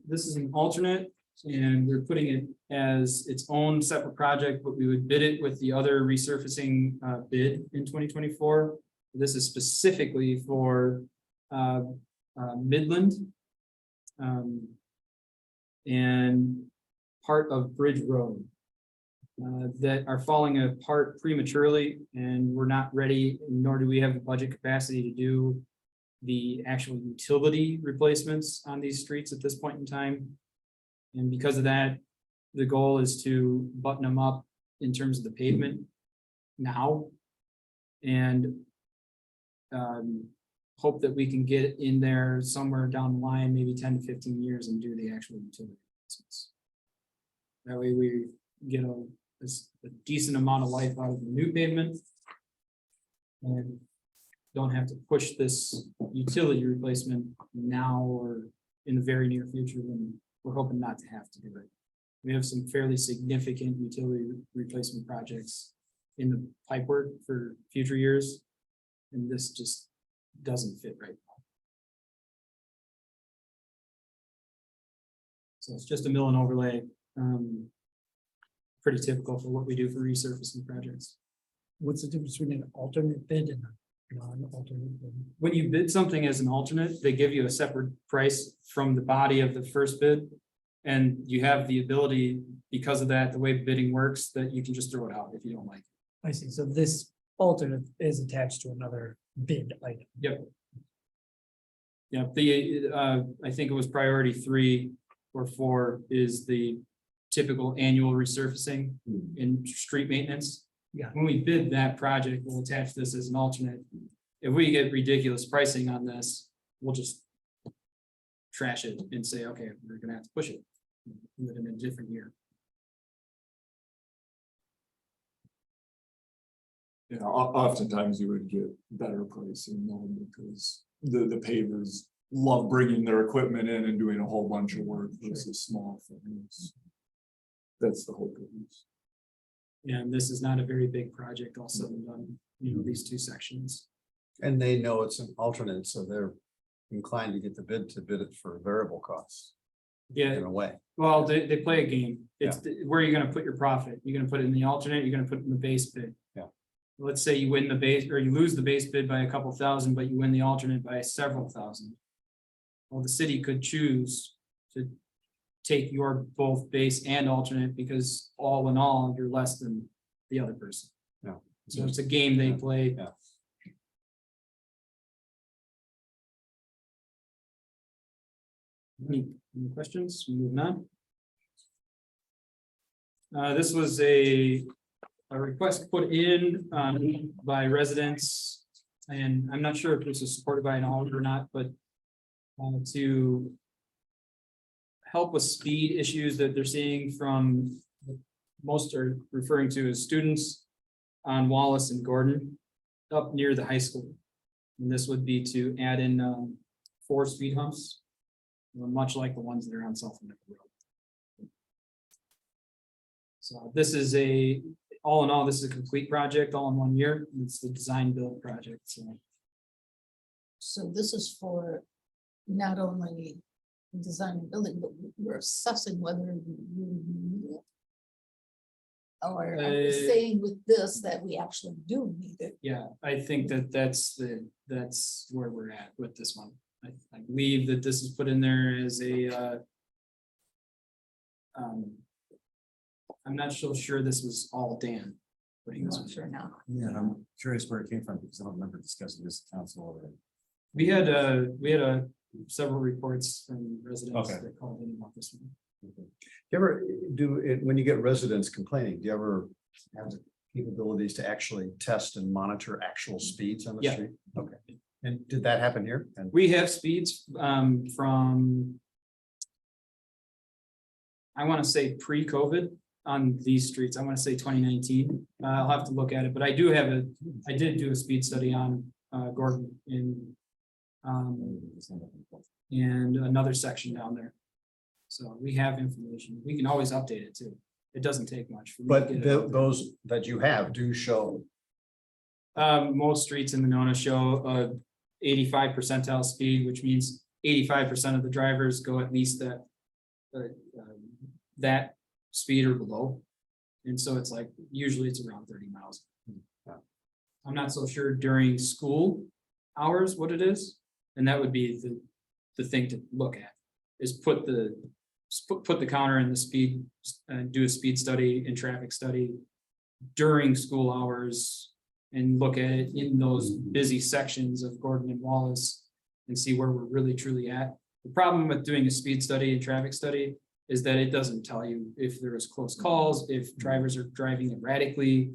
[SPEAKER 5] This is an alternate and we're putting it as its own separate project, but we would bid it with the other resurfacing bid in 2024. This is specifically for Midland and part of Bridge Road that are falling apart prematurely, and we're not ready, nor do we have the budget capacity to do the actual utility replacements on these streets at this point in time. And because of that, the goal is to button them up in terms of the pavement now. And hope that we can get in there somewhere down the line, maybe 10 to 15 years, and do the actual utility replacements. That way we get a decent amount of life out of the new pavement. And don't have to push this utility replacement now or in the very near future when we're hoping not to have to do it. We have some fairly significant utility replacement projects in the pipework for future years. And this just doesn't fit right now. So it's just a mill and overlay. Pretty typical for what we do for resurfacing projects.
[SPEAKER 7] What's the difference between an alternate bid and a non-alternate bid?
[SPEAKER 5] When you bid something as an alternate, they give you a separate price from the body of the first bid. And you have the ability, because of that, the way bidding works, that you can just throw it out if you don't like it.
[SPEAKER 7] I see, so this alternate is attached to another bid item.
[SPEAKER 5] Yep. Yeah, I think it was priority 3 or 4 is the typical annual resurfacing in street maintenance.
[SPEAKER 7] Yeah.
[SPEAKER 5] When we bid that project, we'll attach this as an alternate. If we get ridiculous pricing on this, we'll just trash it and say, okay, we're gonna have to push it. Do it in a different year.
[SPEAKER 2] Yeah, oftentimes you would get better pricing though, because the pavers love bringing their equipment in and doing a whole bunch of work versus small things. That's the whole purpose.
[SPEAKER 5] And this is not a very big project all said and done, these 2 sections.
[SPEAKER 3] And they know it's an alternate, so they're inclined to get the bid to bid it for variable costs
[SPEAKER 5] Yeah,
[SPEAKER 3] in a way.
[SPEAKER 5] well, they play a game. It's where you're gonna put your profit. You're gonna put it in the alternate, you're gonna put it in the base bid.
[SPEAKER 3] Yeah.
[SPEAKER 5] Let's say you win the base, or you lose the base bid by a couple thousand, but you win the alternate by several thousand. Well, the city could choose to take your both base and alternate, because all in all, you're less than the other person.
[SPEAKER 3] Yeah.
[SPEAKER 5] So it's a game they play.
[SPEAKER 3] Yeah.
[SPEAKER 5] Any questions? Moving on. This was a request put in by residents, and I'm not sure if this is supported by an alder or not, but to help with speed issues that they're seeing from, most are referring to as students on Wallace and Gordon up near the high school. And this would be to add in 4 speed humps, much like the ones that are on South Neck Road. So this is all in all, this is a complete project all in 1 year. It's the design build project.
[SPEAKER 6] So this is for not only design and building, but we're assessing whether we really need it. Or are we saying with this that we actually do need it?
[SPEAKER 5] Yeah, I think that's where we're at with this one. I believe that this is put in there as a I'm not so sure this was all Dan. putting
[SPEAKER 6] I'm
[SPEAKER 5] this
[SPEAKER 6] not
[SPEAKER 5] one.
[SPEAKER 6] sure now.
[SPEAKER 4] Yeah, and I'm curious where it came from, because I don't remember discussing this at council already.
[SPEAKER 5] We had several reports from residents
[SPEAKER 4] Okay.
[SPEAKER 5] that called in about this one.
[SPEAKER 3] Do you ever do it, when you get residents complaining, do you ever have the capabilities to actually test and monitor actual speeds on the
[SPEAKER 5] Yeah.
[SPEAKER 3] street? Okay, and did that happen here? And
[SPEAKER 5] We have speeds from I want to say pre-COVID on these streets. I want to say 2019. I'll have to look at it, but I did do a speed study on Gordon in and another section down there. So we have information. We can always update it too. It doesn't take much. for me to
[SPEAKER 3] but
[SPEAKER 5] get it out there.
[SPEAKER 3] those that you have do show.
[SPEAKER 5] Most streets in Monona show 85 percentile speed, which means 85% of the drivers go at least that speed or below. And so it's like, usually it's around 30 miles. I'm not so sure during school hours what it is. And that would be the thing to look at, is put the counter in the speed, do a speed study and traffic study during school hours and look at it in those busy sections of Gordon and Wallace and see where we're really truly at. The problem with doing a speed study and traffic study is that it doesn't tell you if there is close calls, if drivers are driving erratically.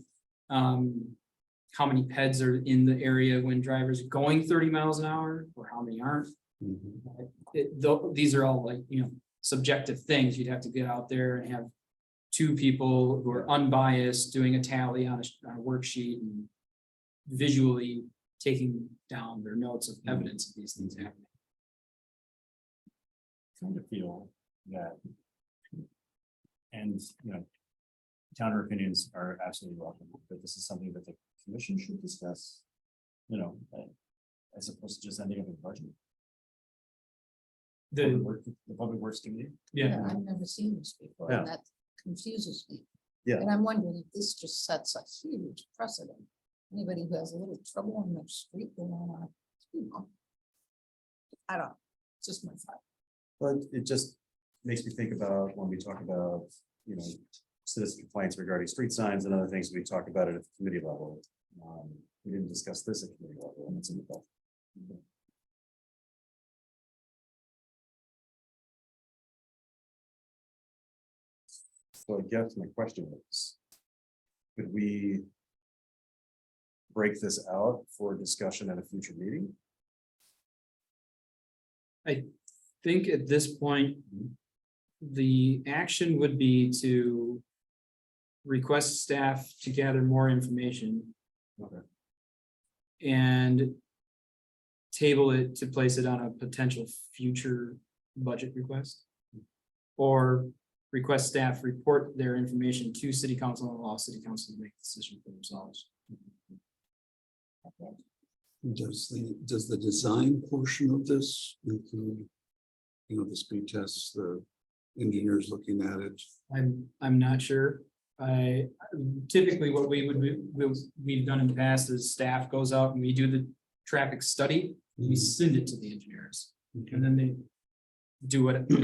[SPEAKER 5] How many peds are in the area when drivers are going 30 miles an hour, or how many aren't. These are all like, subjective things. You'd have to get out there and have two people who are unbiased doing a tally on a worksheet and visually taking down their notes of evidence of these things happening.
[SPEAKER 4] Kind of feel that. And, counter opinions are absolutely welcome, but this is something that the commission should discuss. As opposed to just ending up in budget.
[SPEAKER 5] The,
[SPEAKER 4] The public works committee.
[SPEAKER 5] yeah,
[SPEAKER 6] I've never seen this before,
[SPEAKER 3] Yeah.
[SPEAKER 6] and that confuses me.
[SPEAKER 3] Yeah.
[SPEAKER 6] And I'm wondering if this just sets a huge precedent. Anybody who has a little trouble on their street, they want to. I don't, know. It's just my thought.
[SPEAKER 4] But it just makes me think about when we talk about, citizen complaints regarding street signs and other things, we talk about it at the committee level. We didn't discuss this at committee level, and it's in the bill. So I guess my question is, could we break this out for discussion at a future meeting?
[SPEAKER 5] think at this point, the action would be to request staff to gather more information.
[SPEAKER 4] Okay.
[SPEAKER 5] And table it to place it on a potential future budget request. Or request staff report their information to city council and allow city council to make a decision for themselves.
[SPEAKER 1] Does the design portion of this include, the speed tests, the engineers looking at it?
[SPEAKER 5] I'm not sure. I typically what we've done in the past is staff goes out and we do the traffic study. We send it to the engineers and then they do what they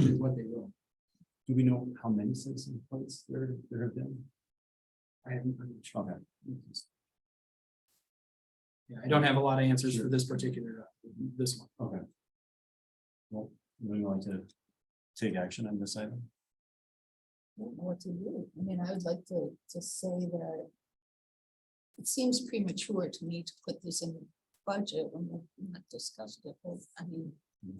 [SPEAKER 5] will.
[SPEAKER 4] Do we know how many citizen complaints there have been?
[SPEAKER 5] I haven't.
[SPEAKER 4] Okay.
[SPEAKER 5] Yeah, I don't have a lot of answers for this particular, this one.
[SPEAKER 4] Okay. Well, we're going to take action on this item.
[SPEAKER 6] I don't know what to do. I mean, I would like to say that it seems premature to me to put this in the budget when we've not discussed it. But, I mean,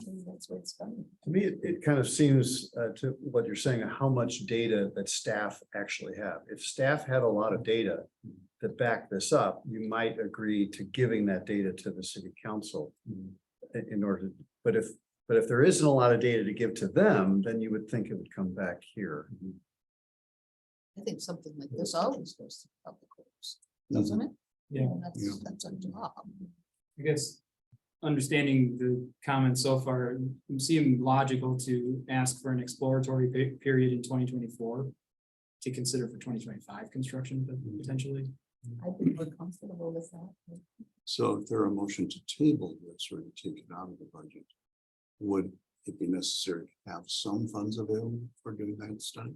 [SPEAKER 6] maybe that's where it's going.
[SPEAKER 3] To me, it kind of seems to what you're saying, how much data that staff actually have. If staff had a lot of data that back this up, you might agree to giving that data to the city council in order, but if there isn't a lot of data to give to them, then you would think it would come back here.
[SPEAKER 6] I think something like this always goes to public works, doesn't it?
[SPEAKER 5] Yeah.
[SPEAKER 6] And that's our job.
[SPEAKER 5] I guess, understanding the comments so far, it seemed logical to ask for an exploratory period in 2024 to consider for 2025 construction potentially.
[SPEAKER 6] I'd be more comfortable with that.
[SPEAKER 1] So if there are a motion to table this or to take it out of the budget, would it be necessary to have some funds available for doing that study?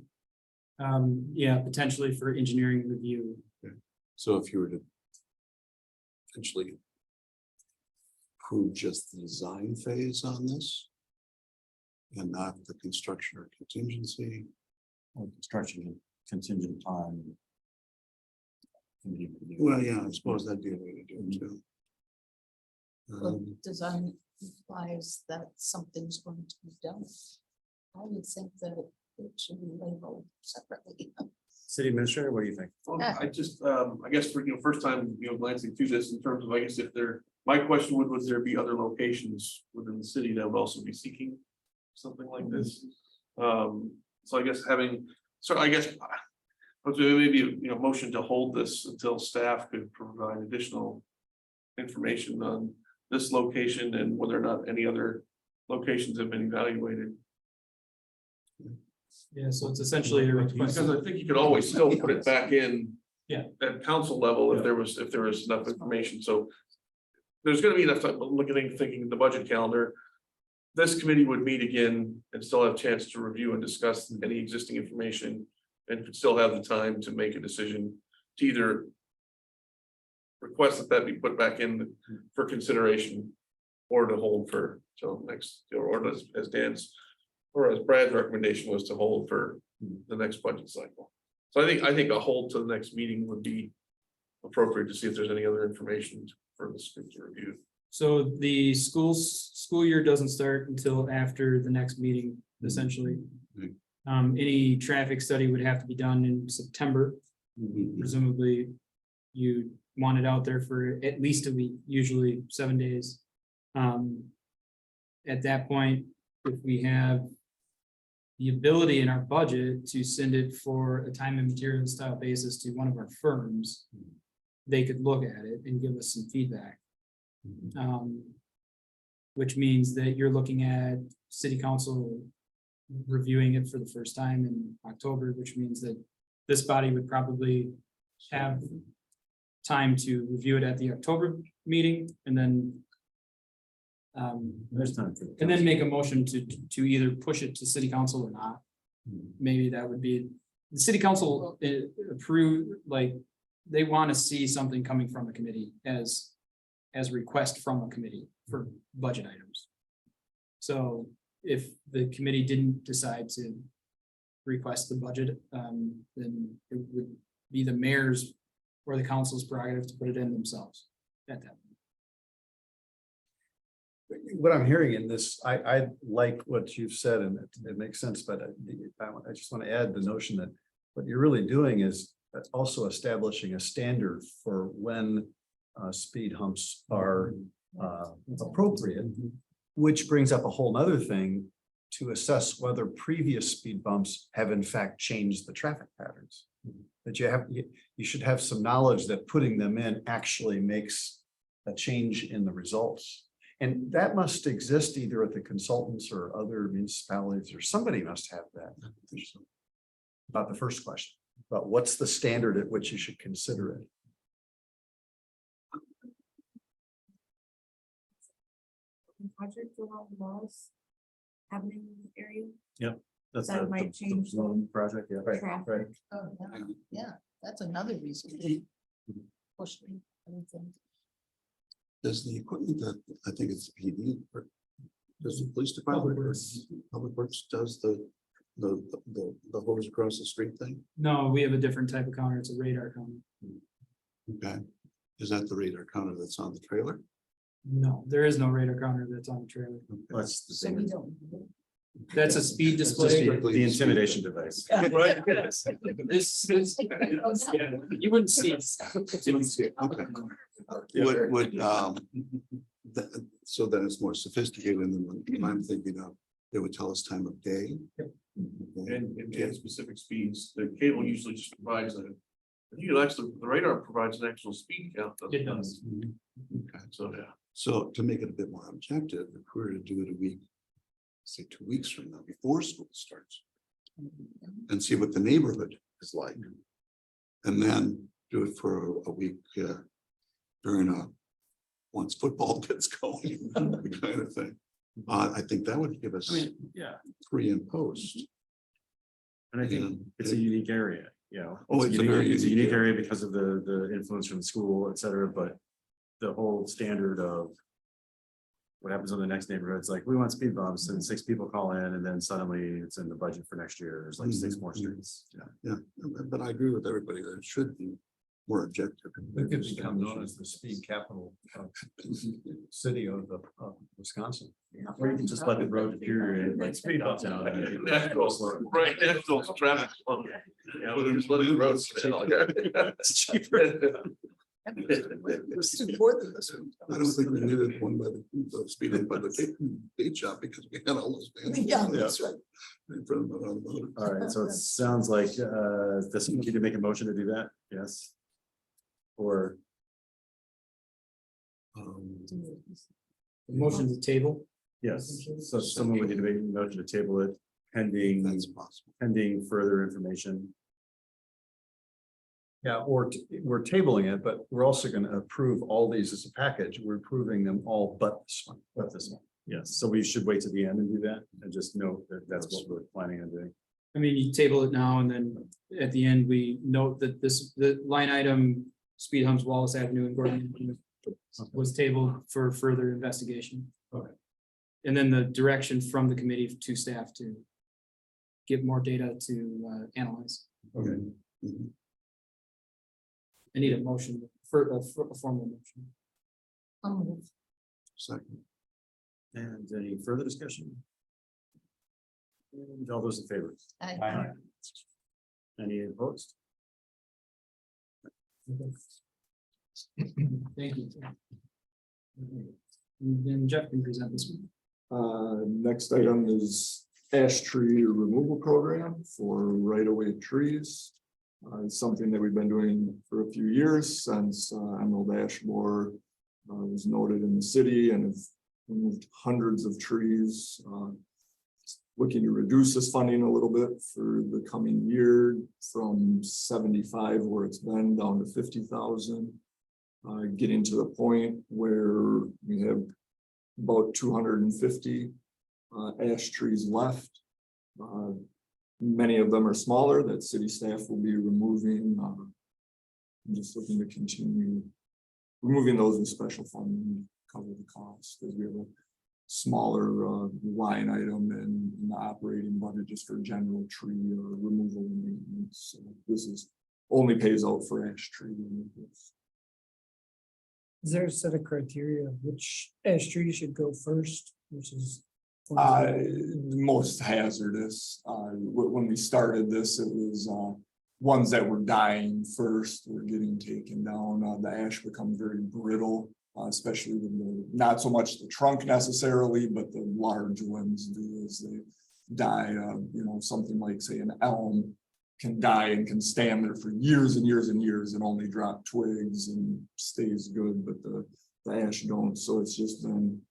[SPEAKER 5] Yeah, potentially for engineering review.
[SPEAKER 1] So if you were to potentially approve just the design phase on this and not the construction or contingency,
[SPEAKER 4] Or construction contingent on.
[SPEAKER 1] well, yeah, I suppose that'd be a way to do it too.
[SPEAKER 6] Well, design implies that something's going to be done. I would think that it should be labeled separately.
[SPEAKER 4] City administrator, what do you think?
[SPEAKER 9] Well, I just, I guess for, first time, glancing through this in terms of, I guess if there, my question would there be other locations within the city that would also be seeking something like this? So I guess but maybe, motion to hold this until staff could provide additional information on this location and whether or not any other locations have been evaluated.
[SPEAKER 5] Yeah, so it's essentially a request.
[SPEAKER 9] Because I think you could always still put it back in.
[SPEAKER 5] Yeah.
[SPEAKER 9] At council level, if there was enough information, so. There's gonna be enough time thinking the budget calendar. This committee would meet again and still have a chance to review and discuss any existing information. And could still have the time to make a decision to either. Request that be put back in for consideration. or to hold for till next, or as Dan's, or as Brad's recommendation was to hold for the next budget cycle. So I think a hold to the next meeting would be appropriate to see if there's any other information for the school to review.
[SPEAKER 5] So the school year doesn't start until after the next meeting, essentially.
[SPEAKER 1] Right.
[SPEAKER 5] Any traffic study would have to be done in September. Presumably, you want it out there for at least a week, usually 7 days. At that point, if we have the ability in our budget to send it for a time and material style basis to one of our firms, they could look at it and give us some feedback. Which means that you're looking at city council reviewing it for the first time in October, which means that this body would probably have time to review it at the October meeting and then
[SPEAKER 4] There's time for.
[SPEAKER 5] and then make a motion to either push it to city council or not. Maybe that would be, the city council approve, like, they want to see something coming from a committee as a request from a committee for budget items. So if the committee didn't decide to request the budget, then it would be the mayor's or the council's prerogative to put it in themselves at that.
[SPEAKER 3] What I'm hearing in this, I like what you've said and it makes sense, but I just want to add the notion that what you're really doing is also establishing a standard for when speed humps are appropriate, which brings up a whole nother thing to assess whether previous speed bumps have in fact changed the traffic patterns. That you should have some knowledge that putting them in actually makes a change in the results. And that must exist either at the consultants or other municipalities, or somebody must have that. About the first question, about what's the standard at which you should consider it?
[SPEAKER 8] Project along the walls happening in the area.
[SPEAKER 4] That's
[SPEAKER 8] That
[SPEAKER 4] the-
[SPEAKER 8] might
[SPEAKER 4] the
[SPEAKER 8] change the
[SPEAKER 4] zone project, yeah.
[SPEAKER 8] traffic.
[SPEAKER 6] Oh, yeah, that's another reason. Push me, everything.
[SPEAKER 1] Does the equipment that, I think it's PD, or does the police department, or Public Works does the hose across the street thing?
[SPEAKER 5] No, we have a different type of counter. It's a radar counter.
[SPEAKER 1] Okay, is that the radar counter that's on the trailer?
[SPEAKER 5] No, there is no radar counter that's on the trailer.
[SPEAKER 4] That's the
[SPEAKER 6] So
[SPEAKER 4] same.
[SPEAKER 6] we don't.
[SPEAKER 5] That's a speed
[SPEAKER 4] It's just
[SPEAKER 5] display.
[SPEAKER 4] the intimidation device.
[SPEAKER 9] Right.
[SPEAKER 5] This, yeah, you wouldn't see it.
[SPEAKER 1] Okay. So then it's more sophisticated than when I'm thinking of, it would tell us time of day.
[SPEAKER 9] And specific speeds, the cable usually just provides a. You can actually, the radar provides an actual speed count. doesn't
[SPEAKER 5] It does.
[SPEAKER 1] Okay,
[SPEAKER 9] So, yeah.
[SPEAKER 1] so to make it a bit more objective, if we were to do it a week, say 2 weeks from now, before school starts, and see what the neighborhood is like. And then do it for a week during once football gets going, the kind of thing. I think that would give us
[SPEAKER 4] Yeah,
[SPEAKER 1] pre and post.
[SPEAKER 4] and I think it's a unique area, you know.
[SPEAKER 1] Oh, it's a very
[SPEAKER 4] It's a
[SPEAKER 1] unique
[SPEAKER 4] unique area because of the influence from the school, et cetera, but the whole standard of what happens in the next neighborhood, it's like, we want speed bumps, and 6 people call in, and then suddenly it's in the budget for next year, there's like 6 more streets.
[SPEAKER 1] Yeah, but I agree with everybody that it should be more objective.
[SPEAKER 3] It could become known as the speed capital of city of Wisconsin.
[SPEAKER 4] Or you can just let the road deteriorate, like speed bumps now.
[SPEAKER 9] National, right, national traffic. Yeah, we'll just let it road.
[SPEAKER 4] It's cheaper.
[SPEAKER 6] It's important.
[SPEAKER 1] I don't think we needed one by the speed limit by the gate shop because we had all those. vans.
[SPEAKER 6] Yeah, that's right.
[SPEAKER 1] In front of the automotive.
[SPEAKER 4] All right, so it sounds like, does you need to make a motion to do that? Yes. Or,
[SPEAKER 5] Motion to table.
[SPEAKER 4] yes, so someone would need to make a motion to table it pending,
[SPEAKER 1] That's possible.
[SPEAKER 4] pending further information.
[SPEAKER 3] Yeah, or we're tabling it, but we're also going to approve all these as a package. We're approving them all but this one.
[SPEAKER 4] But this one, yes, so we should wait to the end and do that, and just note that that's what we're planning on doing.
[SPEAKER 5] I mean, you table it now and then at the end, we note that the line item, speed humps Wallace Avenue and Gordon Avenue was tabled for further investigation. And then the direction from the committee to staff to give more data to analyze.
[SPEAKER 3] Okay.
[SPEAKER 1] Mhm.
[SPEAKER 5] I need a motion for a formal motion.
[SPEAKER 1] Second.
[SPEAKER 4] And any further discussion? And all those in favor?
[SPEAKER 6] I-
[SPEAKER 4] Any opposed?
[SPEAKER 5] Thank you. And then Jeff can present this one.
[SPEAKER 2] Next item is ash tree removal program for right-of-way trees. It's something that we've been doing for a few years since Emerald Ash Borer was noted in the city and have removed hundreds of trees. Looking to reduce this funding a little bit for the coming year from 75 where it's been down to 50,000. Getting to the point where we have about 250 ash trees left. Many of them are smaller that city staff will be removing. I'm just looking to continue removing those with special funding, to cover the cost, because we have a smaller line item in the operating budget just for general tree removal and maintenance. So this is only pays out for ash tree removals.
[SPEAKER 7] Is there a set of criteria of which ash tree should go first, which is?
[SPEAKER 2] Most hazardous. When we started this, it was ones that were dying first were getting taken down. The ash becomes very brittle, especially with not so much the trunk necessarily, but the large ones do as they die. Something like say an elm can die and can stand there for years and years and years and only drop twigs and stays good, but the ash don't. So it's just been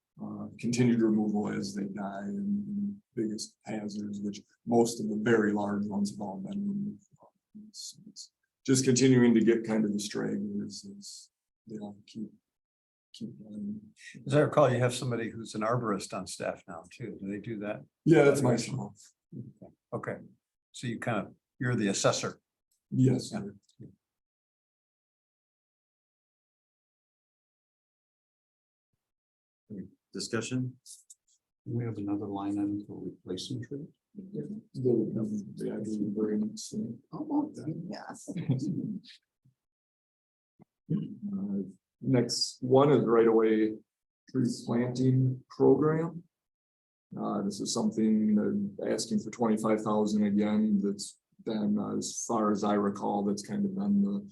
[SPEAKER 2] continued removal as they die and biggest hazards, which most of the very large ones have all been removed. So it's just continuing to get kind of the stragglers as they all keep going.
[SPEAKER 3] As I recall, you have somebody who's an arborist on staff now too. Do they do that?
[SPEAKER 2] Yeah, that's myself.
[SPEAKER 3] Okay, so you're the assessor.
[SPEAKER 2] Yes.
[SPEAKER 3] Yeah.
[SPEAKER 2] Sir.
[SPEAKER 4] Discussion?
[SPEAKER 1] We have another line item for replacing tree.
[SPEAKER 2] I do very much so.
[SPEAKER 1] How about that?
[SPEAKER 6] Yes.
[SPEAKER 2] Next one is right away tree planting program. This is something that asking for 25,000 again. That's been, as far as I recall, that's kind of been the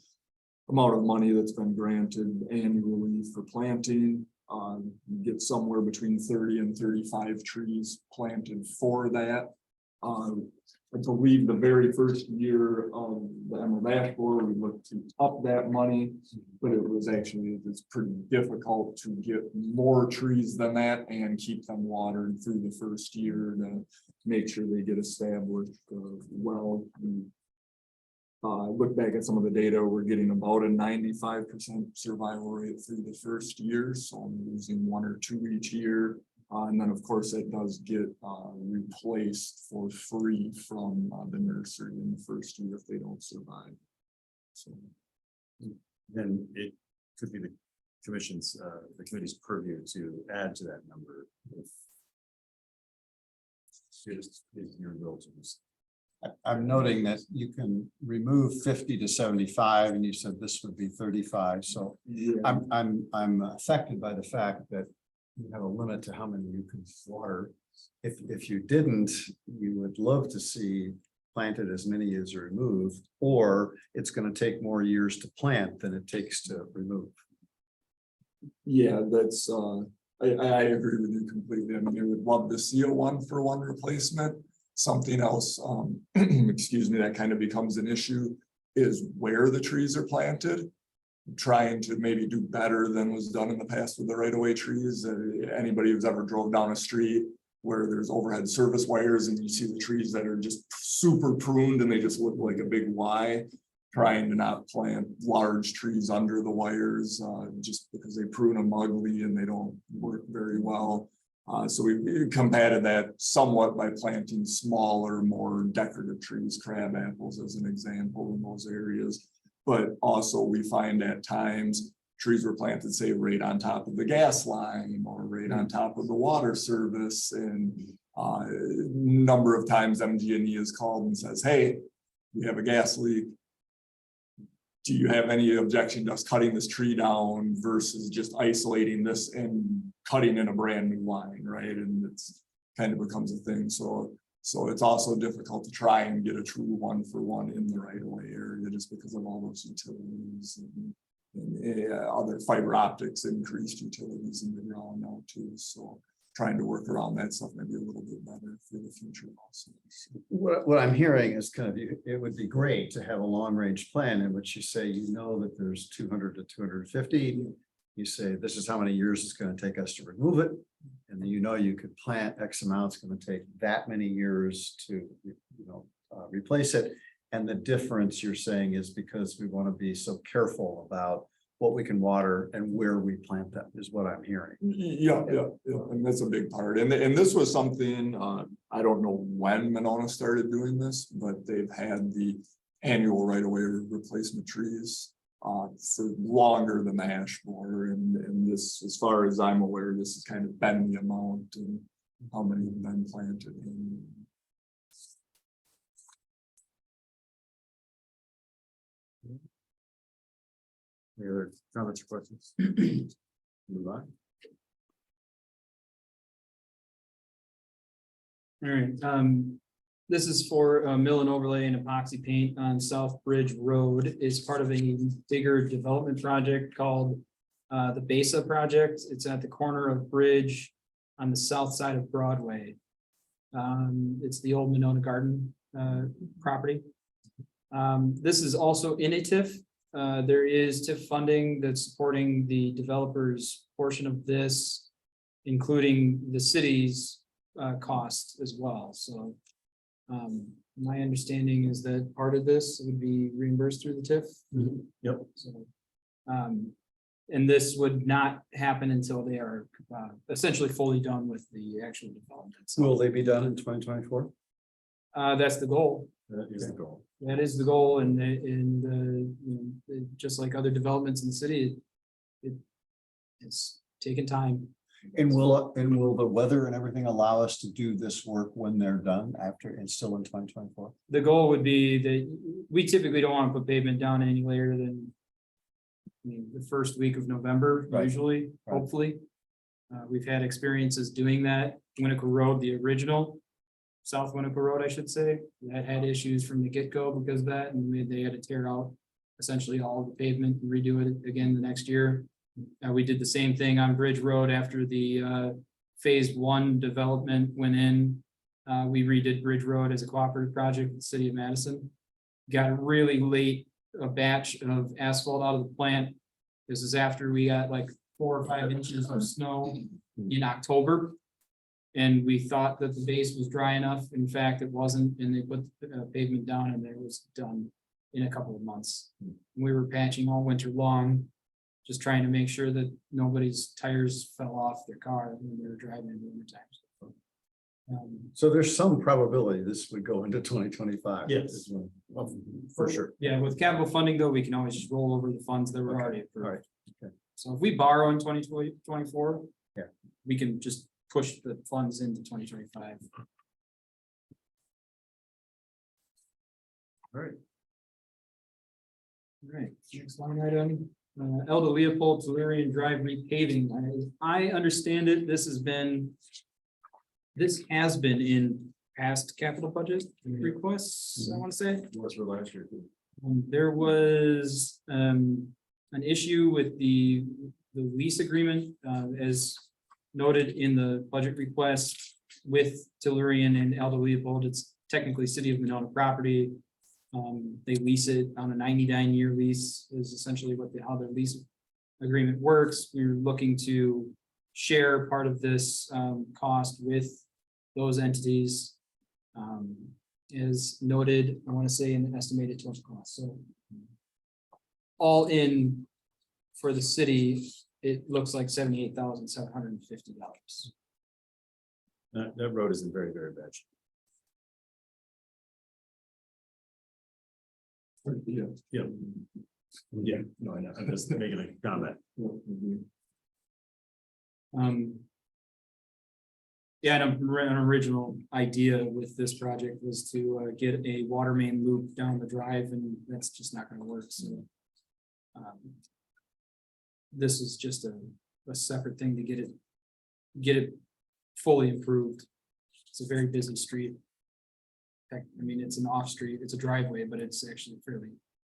[SPEAKER 2] amount of money that's been granted annually for planting. You get somewhere between 30 and 35 trees planted for that. I believe the very first year of the Emerald Ash Borer, we looked to up that money, but it's pretty difficult to get more trees than that and keep them watered through the first year to make sure they get established well. Look back at some of the data, we're getting about a 95% survival rate through the first year, so I'm losing 1 or 2 each year. And then, of course, it does get replaced for free from the nursery in the first year if they don't survive. So,
[SPEAKER 4] Then it could be the commission's, the committee's purview to add to that number. If is your will to just
[SPEAKER 3] I'm noting that you can remove 50 to 75, and you said this would be 35. So
[SPEAKER 2] yeah,
[SPEAKER 3] I'm affected by the fact that you have a limit to how many you can water. If you didn't, you would love to see planted as many as removed, or it's going to take more years to plant than it takes to remove.
[SPEAKER 2] yeah, that's I agree with you completely. I mean, I would love to see a 1-for-1 replacement. Something else, excuse me, that kind of becomes an issue is where the trees are planted. Trying to maybe do better than was done in the past with the right-of-way trees. Anybody who's ever drove down a street where there's overhead service wires and you see the trees that are just super pruned and they just look like a big Y. Trying to not plant large trees under the wires just because they prune them ugly and they don't work very well. So we combated that somewhat by planting smaller, more decorative trees, crab apples as an example in those areas. But also we find at times trees were planted, say, right on top of the gas line or right on top of the water service. And number of times MG&E has called and says, hey, we have a gas leak. Do you have any objection to us cutting this tree down versus just isolating this and cutting in a brand new line, right? And it's kind of becomes a thing. So it's also difficult to try and get a true 1-for-1 in the right of way area just because of all those utilities and other fiber optics increased utilities in the ground now too. So trying to work around that stuff maybe a little bit better for the future also. So,
[SPEAKER 3] What I'm hearing is kind of, it would be great to have a long range plan in which you say, that there's 200 to 250. You say, this is how many years it's going to take us to remove it. And then you could plant X amount, it's going to take that many years to, replace it. And the difference you're saying is because we want to be so careful about what we can water and where we plant them is what I'm hearing.
[SPEAKER 2] yeah, and that's a big part. And this was something, I don't know when Monona started doing this, but they've had the annual right-of-way replacement trees for longer than the ash borer. And this, as far as I'm aware, this has kind of been the amount and how many have been planted.
[SPEAKER 3] Any other comments or questions? Move on.
[SPEAKER 5] All right, this is for mill and overlay and epoxy paint on South Bridge Road. It's part of a bigger development project called the Besa Project. It's at the corner of Bridge on the south side of Broadway. It's the old Monona Garden property. This is also in a TIF. There is TIF funding that's supporting the developer's portion of this, including the city's cost as well. So my understanding is that part of this would be reimbursed through the TIF.
[SPEAKER 3] Yep.
[SPEAKER 5] So, and this would not happen until they are essentially fully done with the actual development. So,
[SPEAKER 3] Will they be done in 2024?
[SPEAKER 5] that's the goal.
[SPEAKER 3] That is the goal.
[SPEAKER 5] That is the goal, and just like other developments in the city, it's taken time.
[SPEAKER 3] And will the weather and everything allow us to do this work when they're done after and still in 2024?
[SPEAKER 5] The goal would be that we typically don't want to put pavement down any later than the first week of November,
[SPEAKER 3] Right.
[SPEAKER 5] usually,
[SPEAKER 3] Right.
[SPEAKER 5] hopefully. We've had experiences doing that. Winnequa Road, the original, South Winnequa Road, I should say, that had issues from the get-go because of that, and they had to tear out essentially all of the pavement and redo it again the next year. We did the same thing on Bridge Road after the phase 1 development went in. We redid Bridge Road as a cooperative project with the city of Madison. Got really late a batch of asphalt out of the plant. This is after we got like 4 or 5 inches of snow in October. And we thought that the base was dry enough. In fact, it wasn't, and they put pavement down and it was done in a couple of months. We were patching all winter long, just trying to make sure that nobody's tires fell off their car when they were driving in the winter time.
[SPEAKER 3] So there's some probability this would go into 2025.
[SPEAKER 5] Yes.
[SPEAKER 3] Well, for sure.
[SPEAKER 5] Yeah, with capital funding though, we can always just roll over the funds that were already
[SPEAKER 3] All right.
[SPEAKER 5] approved.
[SPEAKER 3] Okay.
[SPEAKER 5] So if we borrow in 2024,
[SPEAKER 3] Yeah.
[SPEAKER 5] we can just push the funds into 2025.
[SPEAKER 3] All right.
[SPEAKER 5] All right, next line item, Elda Leopold Tellurian Drive repaving. I understand it, this has been in past capital budget requests, I want to say.
[SPEAKER 3] What's for last year?
[SPEAKER 5] There was an issue with the lease agreement, as noted in the budget request with Tellurian and Elda Leopold. It's technically City of Monona property. They lease it on a 99-year lease is essentially how their lease agreement works. We're looking to share part of this cost with those entities. Is noted, I want to say, in the estimated total cost. So all in for the city, it looks like $78,750.
[SPEAKER 4] That road is in very, very bad shape.
[SPEAKER 2] Yeah.
[SPEAKER 4] Yeah. Yeah, no, I know, I'm just making a comment.
[SPEAKER 5] Yeah, and an original idea with this project was to get a water main loop down the drive, and that's just not gonna work, so. This is just a separate thing to get it fully improved. It's a very busy street. Heck, I mean, it's an off street, it's a driveway, but it's actually fairly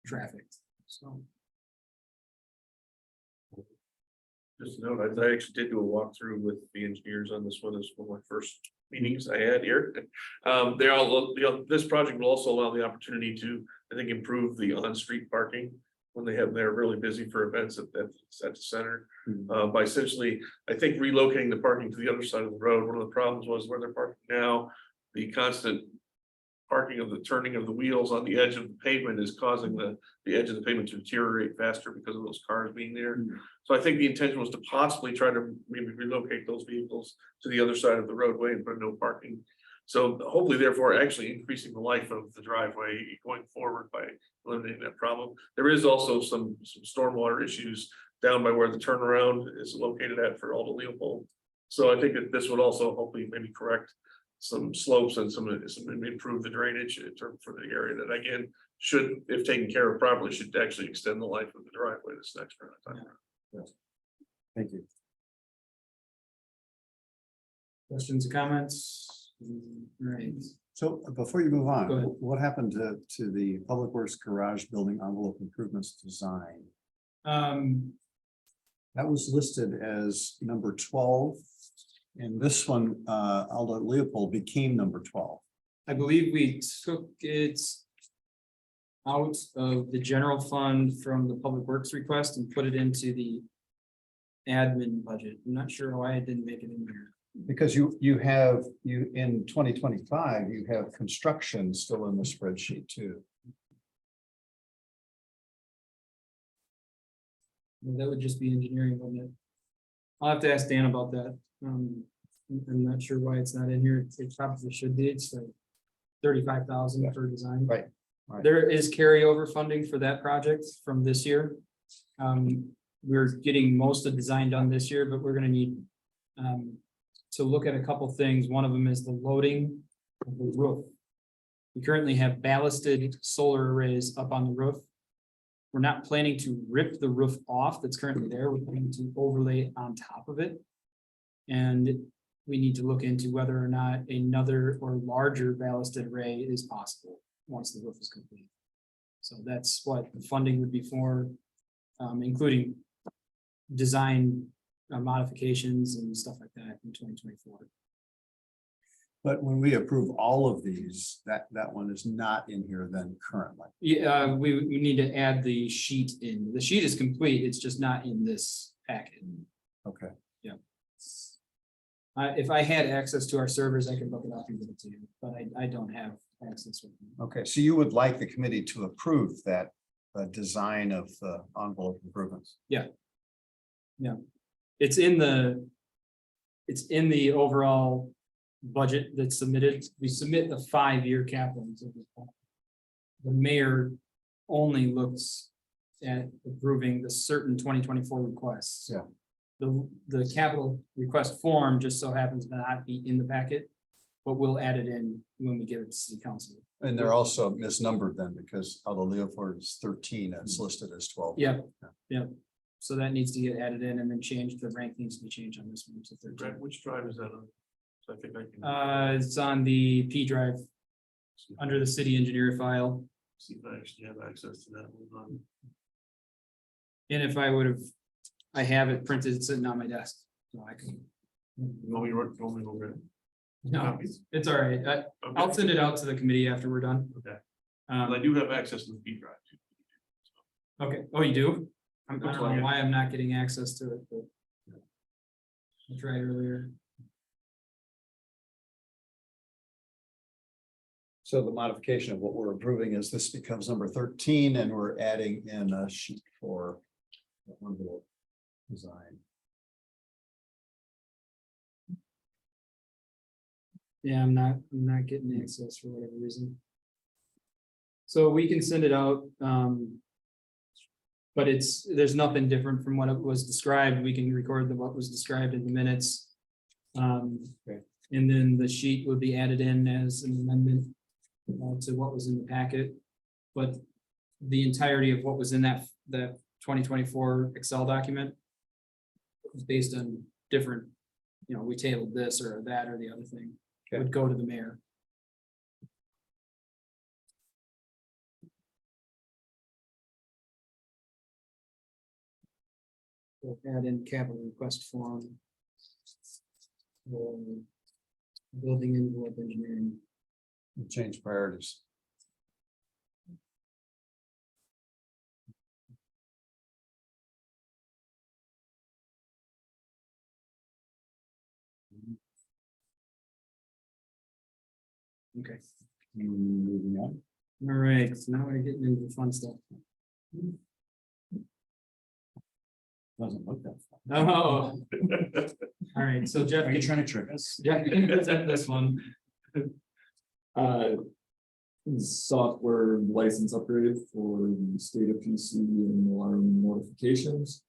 [SPEAKER 5] trafficked, so.
[SPEAKER 9] Just a note, I actually did do a walkthrough with the engineers on this one. This was one of my first meetings I had here. They all, this project will also allow the opportunity to, I think, improve the on-street parking. When they're really busy for events at the center. By essentially, I think relocating the parking to the other side of the road. One of the problems was where they're parking now, the constant parking of the turning of the wheels on the edge of the pavement is causing the edge of the pavement to deteriorate faster because of those cars being there. So I think the intention was to possibly try to maybe relocate those vehicles to the other side of the roadway and put no parking. So hopefully therefore actually increasing the life of the driveway going forward by eliminating that problem. There is also some stormwater issues down by where the turnaround is located at for Aldo Leopold. So I think that this would also hopefully maybe correct some slopes and some improve the drainage in term for the area that again, should, if taken care of properly, should actually extend the life of the driveway this next round of time.
[SPEAKER 3] Thank you.
[SPEAKER 5] Questions or comments? Right.
[SPEAKER 3] So before you move on,
[SPEAKER 5] Go ahead.
[SPEAKER 3] what happened to the Public Works garage building envelope improvements design? That was listed as number 12. And this one, Aldo Leopold became number 12.
[SPEAKER 5] I believe we took it out of the general fund from the public works request and put it into the admin budget. I'm not sure why I didn't make it in here.
[SPEAKER 3] Because you have in 2025, you have construction still in the spreadsheet too.
[SPEAKER 5] Well, that would just be engineering, wouldn't it? I'll have to ask Dan about that. I'm not sure why it's not in here. It probably should be. It's like 35,000 for design.
[SPEAKER 3] Right. Right.
[SPEAKER 5] There is carryover funding for that project from this year. We're getting most of the design done this year, but we're gonna need to look at a couple things. One of them is the loading of the roof. We currently have ballasted solar arrays up on the roof. We're not planning to rip the roof off that's currently there. We're planning to overlay on top of it. And we need to look into whether or not another or larger ballasted array is possible once the roof is complete. So that's what the funding would be for, including design modifications and stuff like that in 2024.
[SPEAKER 3] But when we approve all of these, that one is not in here then currently.
[SPEAKER 5] Yeah, we need to add the sheet in. The sheet is complete. It's just not in this packet.
[SPEAKER 3] Okay.
[SPEAKER 5] If I had access to our servers, I could look it up and give it to you, but I don't have access. With them.
[SPEAKER 3] Okay, so you would like the committee to approve that design of the envelope improvements?
[SPEAKER 5] It's in the overall budget that's submitted. We submit the 5-year capital. The mayor only looks at approving the certain 2024 requests.
[SPEAKER 3] Yeah.
[SPEAKER 5] The capital request form just so happens to not be in the packet, but we'll add it in when we give it to city council.
[SPEAKER 3] And they're also misnumbered then because Aldo Leopold is 13 and it's listed as 12.
[SPEAKER 5] Yep. So that needs to get added in and then changed. The rank needs to be changed on this one to 13.
[SPEAKER 9] Which drive is that on? So I think I can.
[SPEAKER 5] It's on the P drive under the city engineer file.
[SPEAKER 9] See if I actually have access to that one.
[SPEAKER 5] And if I have it printed sitting on my desk, so I can.
[SPEAKER 9] Over.
[SPEAKER 5] No, it's all right. I'll send it out to the committee after we're done.
[SPEAKER 9] Okay. I do have access to the B drive too.
[SPEAKER 5] Okay. Oh, you do? I
[SPEAKER 9] Looks
[SPEAKER 5] don't
[SPEAKER 9] like
[SPEAKER 5] know
[SPEAKER 9] it.
[SPEAKER 5] why I'm not getting access to it, but. I tried earlier.
[SPEAKER 3] So the modification of what we're approving is this becomes number 13 and we're adding in a sheet for the envelope design.
[SPEAKER 5] Yeah, I'm not getting access for whatever reason. So we can send it out. But there's nothing different from what it was described. We can record what was described in the minutes. And then the sheet would be added in as an amendment to what was in the packet. But the entirety of what was in that 2024 Excel document was based on different, we tabled this or that or the other thing. It would go to the mayor. We'll add in capital request form. Building envelope engineering.
[SPEAKER 3] Change priorities.
[SPEAKER 5] Okay,
[SPEAKER 4] Moving on.
[SPEAKER 5] all right, so now we're getting into the fun stuff.
[SPEAKER 4] Doesn't look that fun.
[SPEAKER 5] Oh. All right, so Jeff,
[SPEAKER 4] Are you trying to trick us?
[SPEAKER 5] Jeff, you can present this one.
[SPEAKER 2] Software license upgrade for the state of PC and alarm notifications.